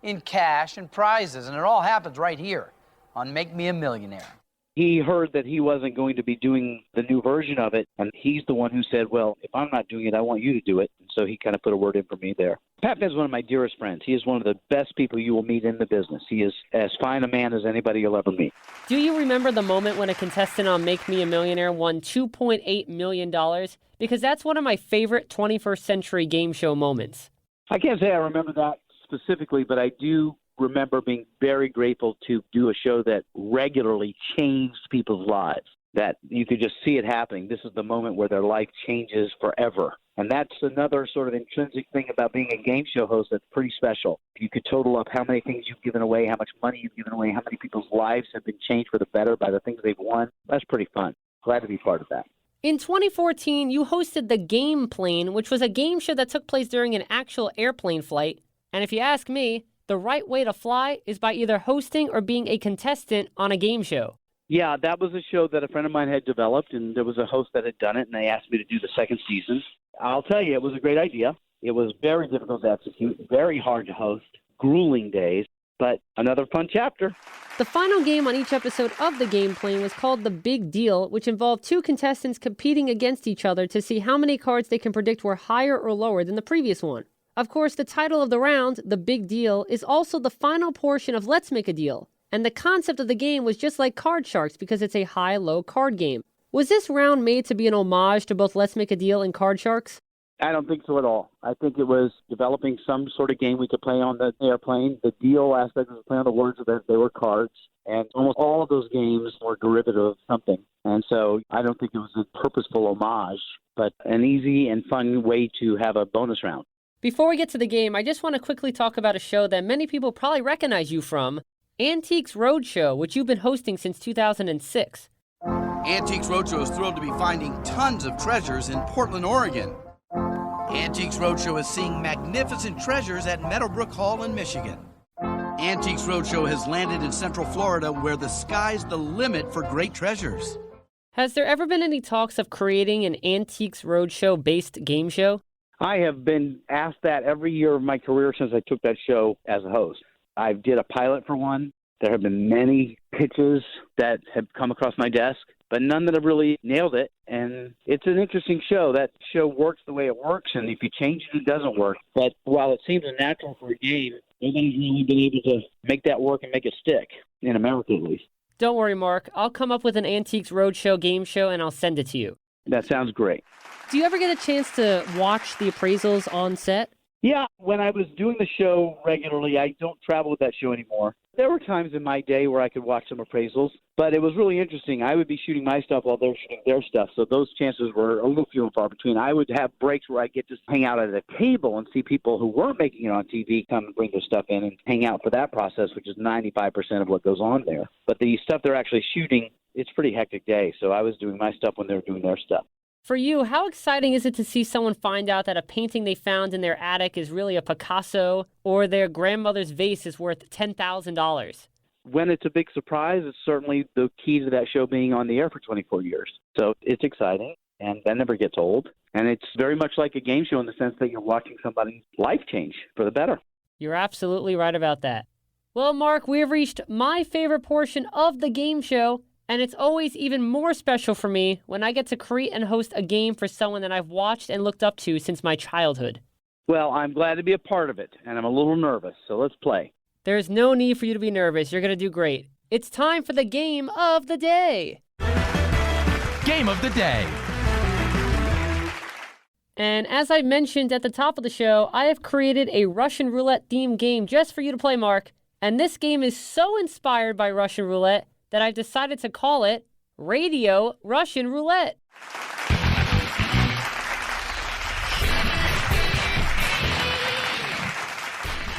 in cash and prizes. And it all happens right here on Make Me a Millionaire. He heard that he wasn't going to be doing the new version of it, and he's the one who said, well, if I'm not doing it, I want you to do it. And so he kind of put a word in for me there. Pat Finn's one of my dearest friends. He is one of the best people you will meet in the business. He is as fine a man as anybody you'll ever meet. Do you remember the moment when a contestant on Make Me a Millionaire won $2.8 million? Because that's one of my favorite 21st century game show moments. I can't say I remember that specifically, but I do remember being very grateful to do a show that regularly changed people's lives. that you could just see it happening. This is the moment where their life changes forever. And that's another sort of intrinsic thing about being a game show host that's pretty special. You could total up how many things you've given away, how much money you've given away, how many people's lives have been changed for the better by the things they've won. That's pretty fun. Glad to be part of that. In 2014, you hosted The Game Plane, which was a game show that took place during an actual airplane flight. And if you ask me, the right way to fly is by either hosting or being a contestant on a game show. Yeah, that was a show that a friend of mine had developed, and there was a host that had done it, and they asked me to do the second season. I'll tell you, it was a great idea. It was very difficult to execute, very hard to host, grueling days, but another fun chapter. The final game on each episode of The Game Plane was called The Big Deal, which involved two contestants competing against each other to see how many cards they can predict were higher or lower than the previous one. Of course, the title of the round, The Big Deal, is also the final portion of Let's Make a Deal. And the concept of the game was just like Card Sharks because it's a high-low card game. Was this round made to be an homage to both Let's Make a Deal and Card Sharks? I don't think so at all. I think it was developing some sort of game we could play on the airplane. The deal aspect was play on the words that they were cards. And almost all of those games were derivative of something. And so I don't think it was a purposeful homage, but an easy and fun way to have a bonus round. Before we get to the game, I just want to quickly talk about a show that many people probably recognize you from, Antiques Roadshow, which you've been hosting since 2006. Antiques Roadshow is thrilled to be finding tons of treasures in Portland, Oregon. Antiques Roadshow is seeing magnificent treasures at Meadowbrook Hall in Michigan. Antiques Roadshow has landed in Central Florida where the sky's the limit for great treasures. Has there ever been any talks of creating an Antiques Roadshow-based game show? I have been asked that every year of my career since I took that show as a host. I did a pilot for one. There have been many pitches that have come across my desk, but none that have really nailed it. And it's an interesting show. That show works the way it works, and if you change it, it doesn't work. But while it seems unnatural for a game, nobody's really been able to make that work and make it stick, in America at least. Don't worry, Mark. I'll come up with an Antiques Roadshow game show, and I'll send it to you. That sounds great. Do you ever get a chance to watch the appraisals on set? Yeah, when I was doing the show regularly, I don't travel with that show anymore. There were times in my day where I could watch some appraisals, but it was really interesting. I would be shooting my stuff while they're shooting their stuff, so those chances were a little few and far between. I would have breaks where I get to hang out at a table and see people who weren't making it on TV come and bring their stuff in and hang out for that process, which is 95% of what goes on there. But the stuff they're actually shooting, it's a pretty hectic day, so I was doing my stuff when they were doing their stuff. For you, how exciting is it to see someone find out that a painting they found in their attic is really a Picasso or their grandmother's vase is worth $10,000? When it's a big surprise, it's certainly the key to that show being on the air for 24 years. So it's exciting, and that never gets old. And it's very much like a game show in the sense that you're watching somebody's life change for the better. You're absolutely right about that. Well, Mark, we've reached my favorite portion of the game show. And it's always even more special for me when I get to create and host a game for someone that I've watched and looked up to since my childhood. Well, I'm glad to be a part of it, and I'm a little nervous, so let's play. There's no need for you to be nervous. You're going to do great. It's time for the game of the day. Game of the day. And as I mentioned at the top of the show, I have created a Russian Roulette themed game just for you to play, Mark. And this game is so inspired by Russian Roulette that I've decided to call it Radio Russian Roulette.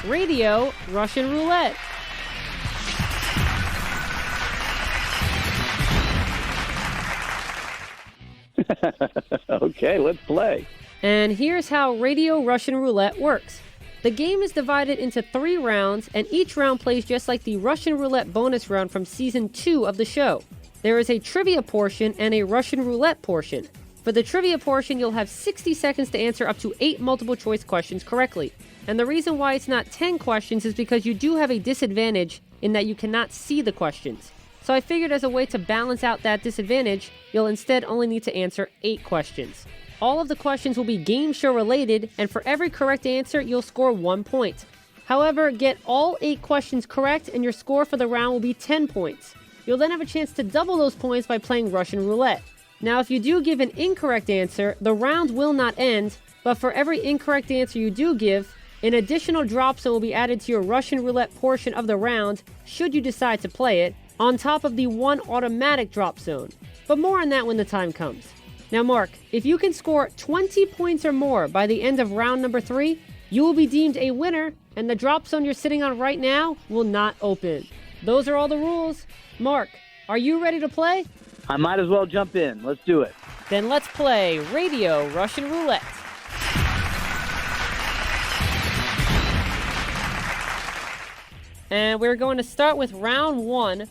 Radio Russian Roulette. Okay, let's play. And here's how Radio Russian Roulette works. The game is divided into 3 rounds, and each round plays just like the Russian Roulette bonus round from Season 2 of the show. There is a trivia portion and a Russian Roulette portion. For the trivia portion, you'll have 60 seconds to answer up to 8 multiple-choice questions correctly. And the reason why it's not 10 questions is because you do have a disadvantage in that you cannot see the questions. So I figured as a way to balance out that disadvantage, you'll instead only need to answer 8 questions. All of the questions will be game show related, and for every correct answer, you'll score 1 point. However, get all 8 questions correct, and your score for the round will be 10 points. You'll then have a chance to double those points by playing Russian Roulette. Now, if you do give an incorrect answer, the round will not end, but for every incorrect answer you do give, an additional drop zone will be added to your Russian Roulette portion of the round, should you decide to play it, on top of the 1 automatic drop zone. but more on that when the time comes. Now, Mark, if you can score 20 points or more by the end of round number 3, you will be deemed a winner, and the drop zone you're sitting on right now will not open. Those are all the rules. Mark, are you ready to play? I might as well jump in. Let's do it. Then let's play Radio Russian Roulette. And we're going to start with round 1.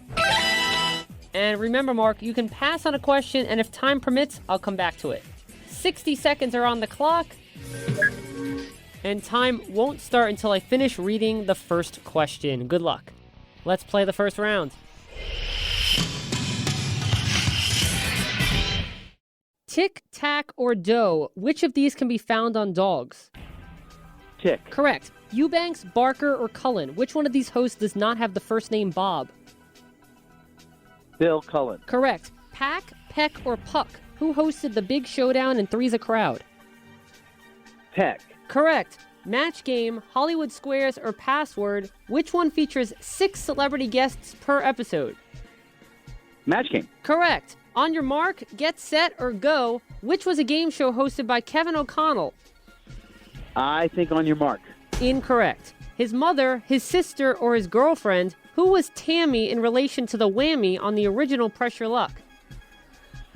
And remember, Mark, you can pass on a question, and if time permits, I'll come back to it. 60 seconds are on the clock, and time won't start until I finish reading the first question. Good luck. Let's play the first round. Tic, tac, or doe, which of these can be found on dogs? Tick. Correct. Eubanks, Barker, or Cullen, which one of these hosts does not have the first name Bob? Bill Cullen. Correct. Pack, Peck, or Puck, who hosted the Big Showdown and Three's a Crowd? Peck. Correct. Match Game, Hollywood Squares, or Password, which one features 6 celebrity guests per episode? Match Game. Correct. On Your Mark, Get Set, or Go, which was a game show hosted by Kevin O'Connell? I think On Your Mark. Incorrect. His mother, his sister, or his girlfriend, who was Tammy in relation to the Whammy on the original Pressure Luck?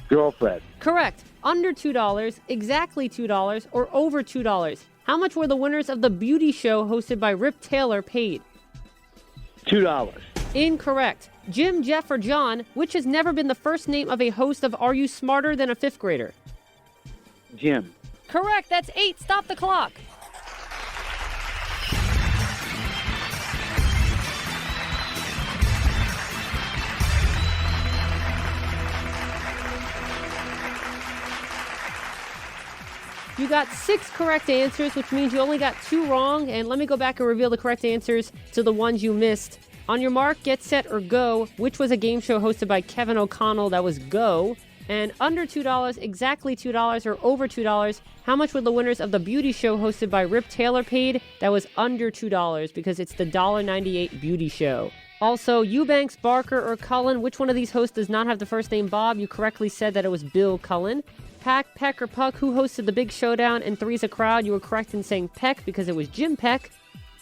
Girlfriend. Correct. Under $2, exactly $2, or over $2. How much were the winners of the beauty show hosted by Rip Taylor paid? $2. Incorrect. Jim, Jeff, or John, which has never been the first name of a host of Are You Smarter Than a Fifth Grader? Jim. Correct. That's 8. Stop the clock. You got 6 correct answers, which means you only got 2 wrong. And let me go back and reveal the correct answers to the ones you missed. On Your Mark, Get Set, or Go, which was a game show hosted by Kevin O'Connell. That was Go. And under $2, exactly $2, or over $2, how much were the winners of the beauty show hosted by Rip Taylor paid? That was under $2 because it's the $1.98 beauty show. Also, Eubanks, Barker, or Cullen, which one of these hosts does not have the first name Bob? You correctly said that it was Bill Cullen. Pack, Peck, or Puck, who hosted the Big Showdown and Three's a Crowd? You were correct in saying Peck because it was Jim Peck.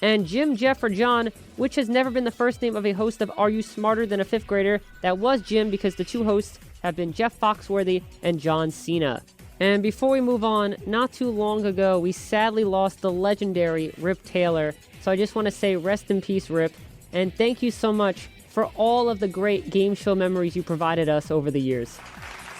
And Jim, Jeff, or John, which has never been the first name of a host of Are You Smarter Than a Fifth Grader? That was Jim because the 2 hosts have been Jeff Foxworthy and John Cena. And before we move on, not too long ago, we sadly lost the legendary Rip Taylor. So I just want to say rest in peace, Rip. And thank you so much for all of the great game show memories you provided us over the years.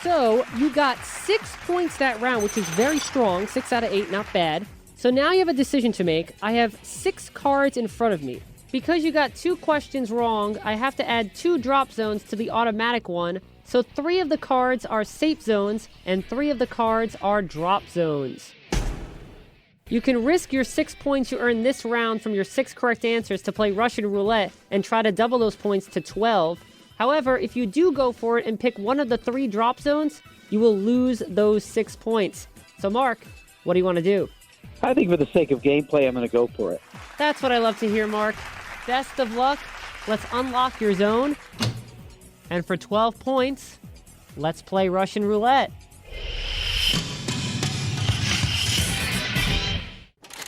So you got 6 points that round, which is very strong. 6 out of 8, not bad. So now you have a decision to make. I have 6 cards in front of me. Because you got 2 questions wrong, I have to add 2 drop zones to the automatic one. So 3 of the cards are safe zones, and 3 of the cards are drop zones. You can risk your 6 points you earn this round from your 6 correct answers to play Russian Roulette and try to double those points to 12. However, if you do go for it and pick one of the 3 drop zones, you will lose those 6 points. So Mark, what do you want to do? I think for the sake of gameplay, I'm going to go for it. That's what I love to hear, Mark. Best of luck. Let's unlock your zone. And for 12 points, let's play Russian Roulette.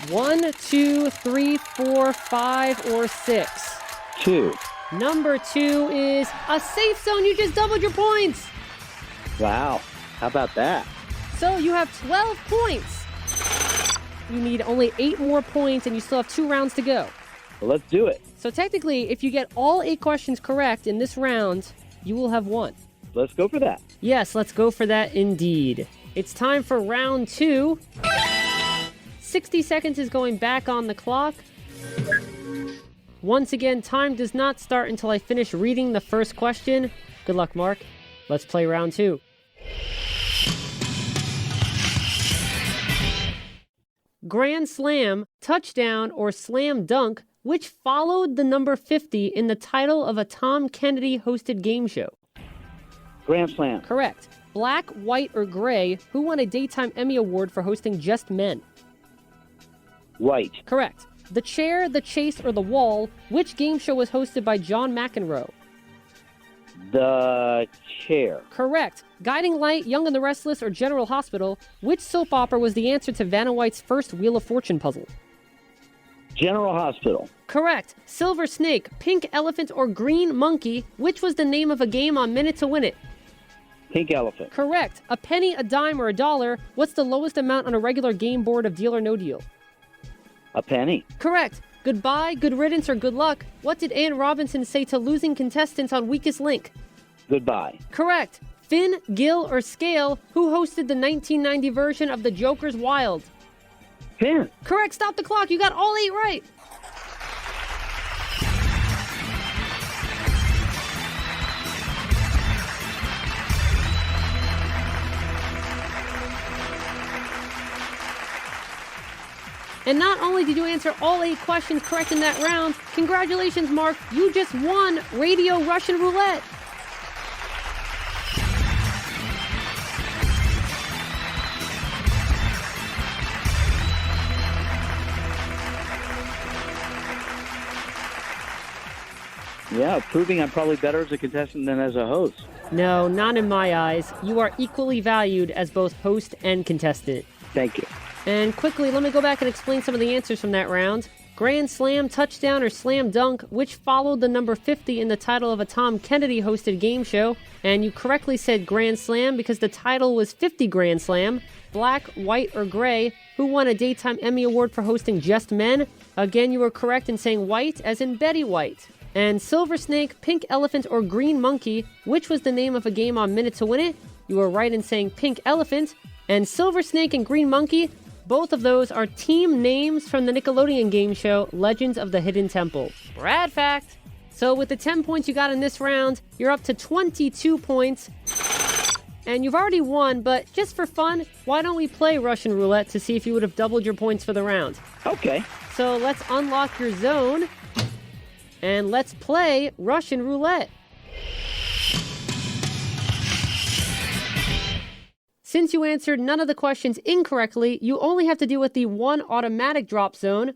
1, 2, 3, 4, 5, or 6? 2. Number 2 is a safe zone. You just doubled your points. Wow. How about that? So you have 12 points. You need only 8 more points, and you still have 2 rounds to go. Well, let's do it. So technically, if you get all 8 questions correct in this round, you will have won. Let's go for that. Yes, let's go for that indeed. It's time for round 2. 60 seconds is going back on the clock. Once again, time does not start until I finish reading the first question. Good luck, Mark. Let's play round 2. Grand Slam, touchdown, or slam dunk, which followed the number 50 in the title of a Tom Kennedy-hosted game show? Grand Slam. Correct. Black, white, or gray, who won a Daytime Emmy Award for hosting Just Men? White. Correct. The Chair, The Chase, or The Wall, which game show was hosted by John McEnroe? The Chair. Correct. Guiding Light, Young and the Restless, or General Hospital. Which soap opera was the answer to Vanna White's first Wheel of Fortune puzzle? General Hospital. Correct. Silver Snake, Pink Elephant, or Green Monkey. Which was the name of a game on Minute to Win It? Pink Elephant. Correct. A penny, a dime, or a dollar. What's the lowest amount on a regular game board of Deal or No Deal? A penny. Correct. Goodbye, good riddance, or good luck. What did Ann Robinson say to losing contestants on Weakest Link? Goodbye. Correct. Finn, Gil, or Scale, who hosted the 1990 version of The Joker's Wild? Finn. Correct. Stop the clock. You got all 8 right. And not only did you answer all 8 questions correct in that round, congratulations, Mark. You just won Radio Russian Roulette. Yeah, proving I'm probably better as a contestant than as a host. No, not in my eyes. You are equally valued as both host and contestant. Thank you. And quickly, let me go back and explain some of the answers from that round. Grand Slam, Touchdown, or Slam Dunk, which followed the number 50 in the title of a Tom Kennedy-hosted game show. And you correctly said Grand Slam because the title was 50 Grand Slam. Black, White, or Gray, who won a Daytime Emmy Award for hosting Just Men. Again, you were correct in saying White, as in Betty White. And Silver Snake, Pink Elephant, or Green Monkey, which was the name of a game on Minute to Win It. You were right in saying Pink Elephant. And Silver Snake and Green Monkey, both of those are team names from the Nickelodeon game show Legends of the Hidden Temple. Brad fact. So with the 10 points you got in this round, you're up to 22 points. And you've already won, but just for fun, why don't we play Russian Roulette to see if you would have doubled your points for the round? Okay. So let's unlock your zone, and let's play Russian Roulette. Since you answered none of the questions incorrectly, you only have to deal with the 1 automatic drop zone.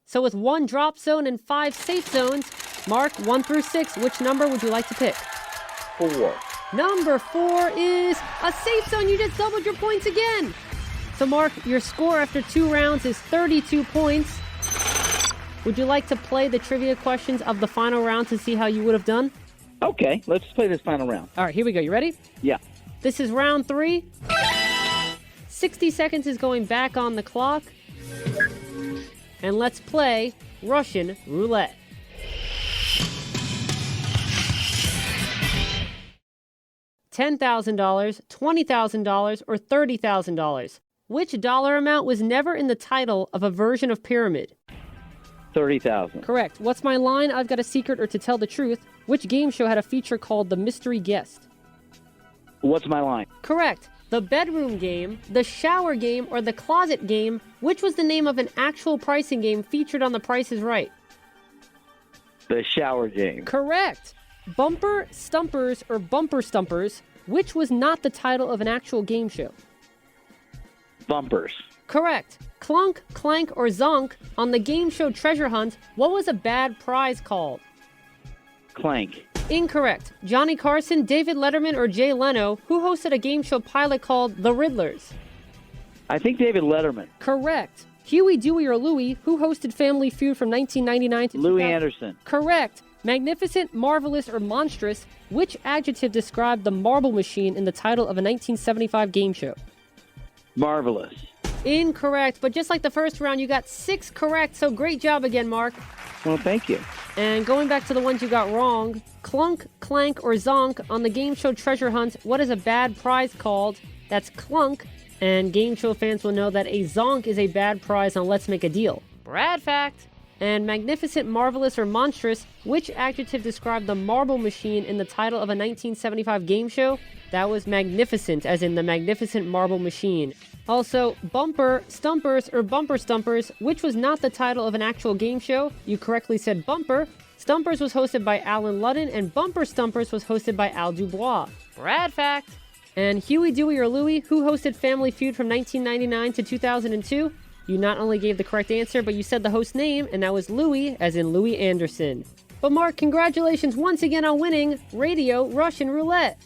So with 1 drop zone and 5 safe zones, Mark, 1 through 6, which number would you like to pick? 4. Number 4 is a safe zone. You just doubled your points again. So Mark, your score after 2 rounds is 32 points. Would you like to play the trivia questions of the final round to see how you would have done? Okay, let's play this final round. All right, here we go. You ready? Yeah. This is round 3. 60 seconds is going back on the clock. And let's play Russian Roulette. $10,000, $20,000, or $30,000. Which dollar amount was never in the title of a version of Pyramid? 30,000. Correct. What's my line? I've got a secret or to tell the truth. Which game show had a feature called The Mystery Guest? What's my line? Correct. The bedroom game, the shower game, or the closet game, which was the name of an actual pricing game featured on The Price is Right? The shower game. Correct. Bumper Stumpers or Bumper Stumpers, which was not the title of an actual game show? Bumpers. Correct. Clunk, Clank, or Zonk, on the game show Treasure Hunt, what was a bad prize called? Clank. Incorrect. Johnny Carson, David Letterman, or Jay Leno, who hosted a game show pilot called The Riddlers? I think David Letterman. Correct. Huey, Dewey, or Louie, who hosted Family Feud from 1999 to Louis 2000? Anderson. Correct. Magnificent, marvelous, or monstrous, which adjective described the marble machine in the title of a 1975 game show? Marvelous. Incorrect, but just like the first round, you got 6 correct, so great job again, Mark. Well, thank you. And going back to the ones you got wrong, Clunk, Clank, or Zonk, on the game show Treasure Hunt, what is a bad prize called? That's Clunk, and game show fans will know that a Zonk is a bad prize on Let's Make a Deal. Brad fact. And magnificent, marvelous, or monstrous, which adjective described the marble machine in the title of a 1975 game show? That was magnificent, as in the magnificent marble machine. Also, Bumper, Stumpers, or Bumper Stumpers, which was not the title of an actual game show. You correctly said Bumper. Stumpers was hosted by Alan Ludden, and Bumper Stumpers was hosted by Al Dubois. Brad fact. And Huey, Dewey, or Louie, who hosted Family Feud from 1999 to 2002? You not only gave the correct answer, but you said the host name, and that was Louie, as in Louis Anderson. But Mark, congratulations once again on winning Radio Russian Roulette.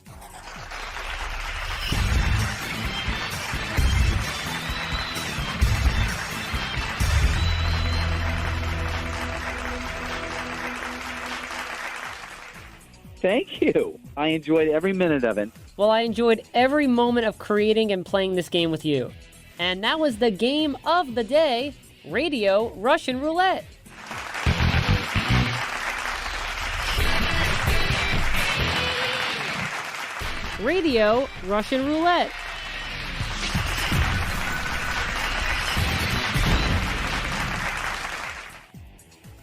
Thank you. I enjoyed every minute of it. Well, I enjoyed every moment of creating and playing this game with you. And that was the game of the day, Radio Russian Roulette. Radio Russian Roulette.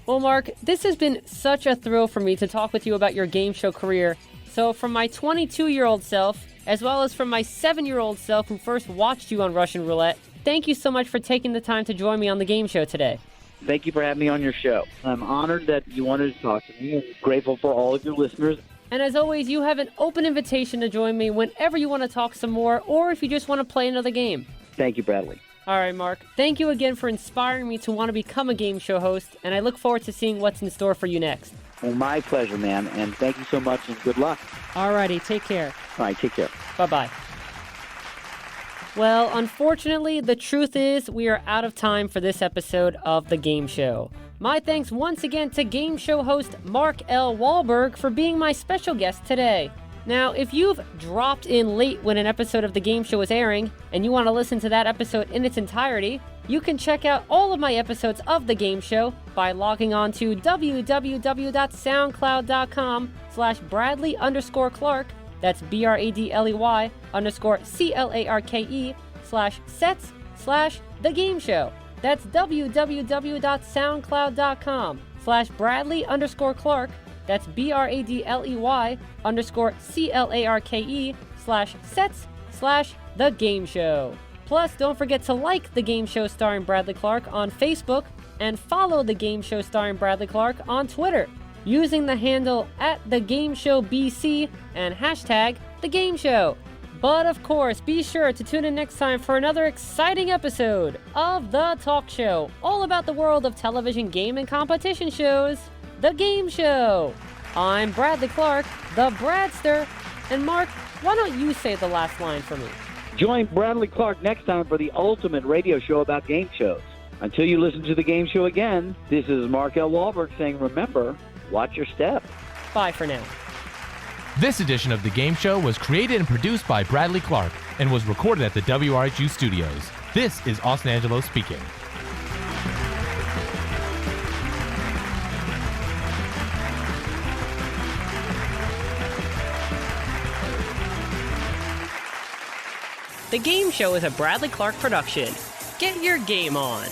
Well, Mark, this has been such a thrill for me to talk with you about your game show career. So from my 22-year-old self, as well as from my 7-year-old self who first watched you on Russian Roulette, thank you so much for taking the time to join me on the game show today. Thank you for having me on your show. I'm honored that you wanted to talk to me and grateful for all of your listeners. And as always, you have an open invitation to join me whenever you want to talk some more or if you just want to play another game. Thank you, Bradley. All right, Mark. Thank you again for inspiring me to want to become a game show host, and I look forward to seeing what's in store for you next. Well, my pleasure, man, and thank you so much and good luck. All righty, take care. All right, take care. Bye-bye. Well, unfortunately, the truth is we are out of time for this episode of The Game Show. My thanks once again to game show host Mark L. Walberg for being my special guest today. Now, if you've dropped in late when an episode of The Game Show is airing, and you want to listen to that episode in its entirety, you can check out all of my episodes of The Game Show by logging on to www.soundcloud.com/Bradley_Clarke, that's BRADLEY_CLARKE/sets/The Game Show. That's www.soundcloud.com/Bradley_Clarke, that's BRADLEY_CLARKE/sets/The Game Show. Plus, don't forget to like The Game Show starring Bradley Clarke on Facebook and follow The Game Show starring Bradley Clarke on Twitter using the handle @TheGameShowBC and #TheGameShow. But of course, be sure to tune in next time for another exciting episode of The Talk Show, all about the world of television game and competition shows, The Game Show. I'm Bradley Clarke, the Bradster, and Mark, why don't you say the last line for me? Join Bradley Clarke next time for the ultimate radio show about game shows. Until you listen to The Game Show again, this is Mark L. Walberg saying, remember, watch your step. Bye for now. This edition of The Game Show was created and produced by Bradley Clarke and was recorded at the WRHU studios. This is Austin Angelo speaking. The Game Show is a Bradley Clarke production. Get your game on.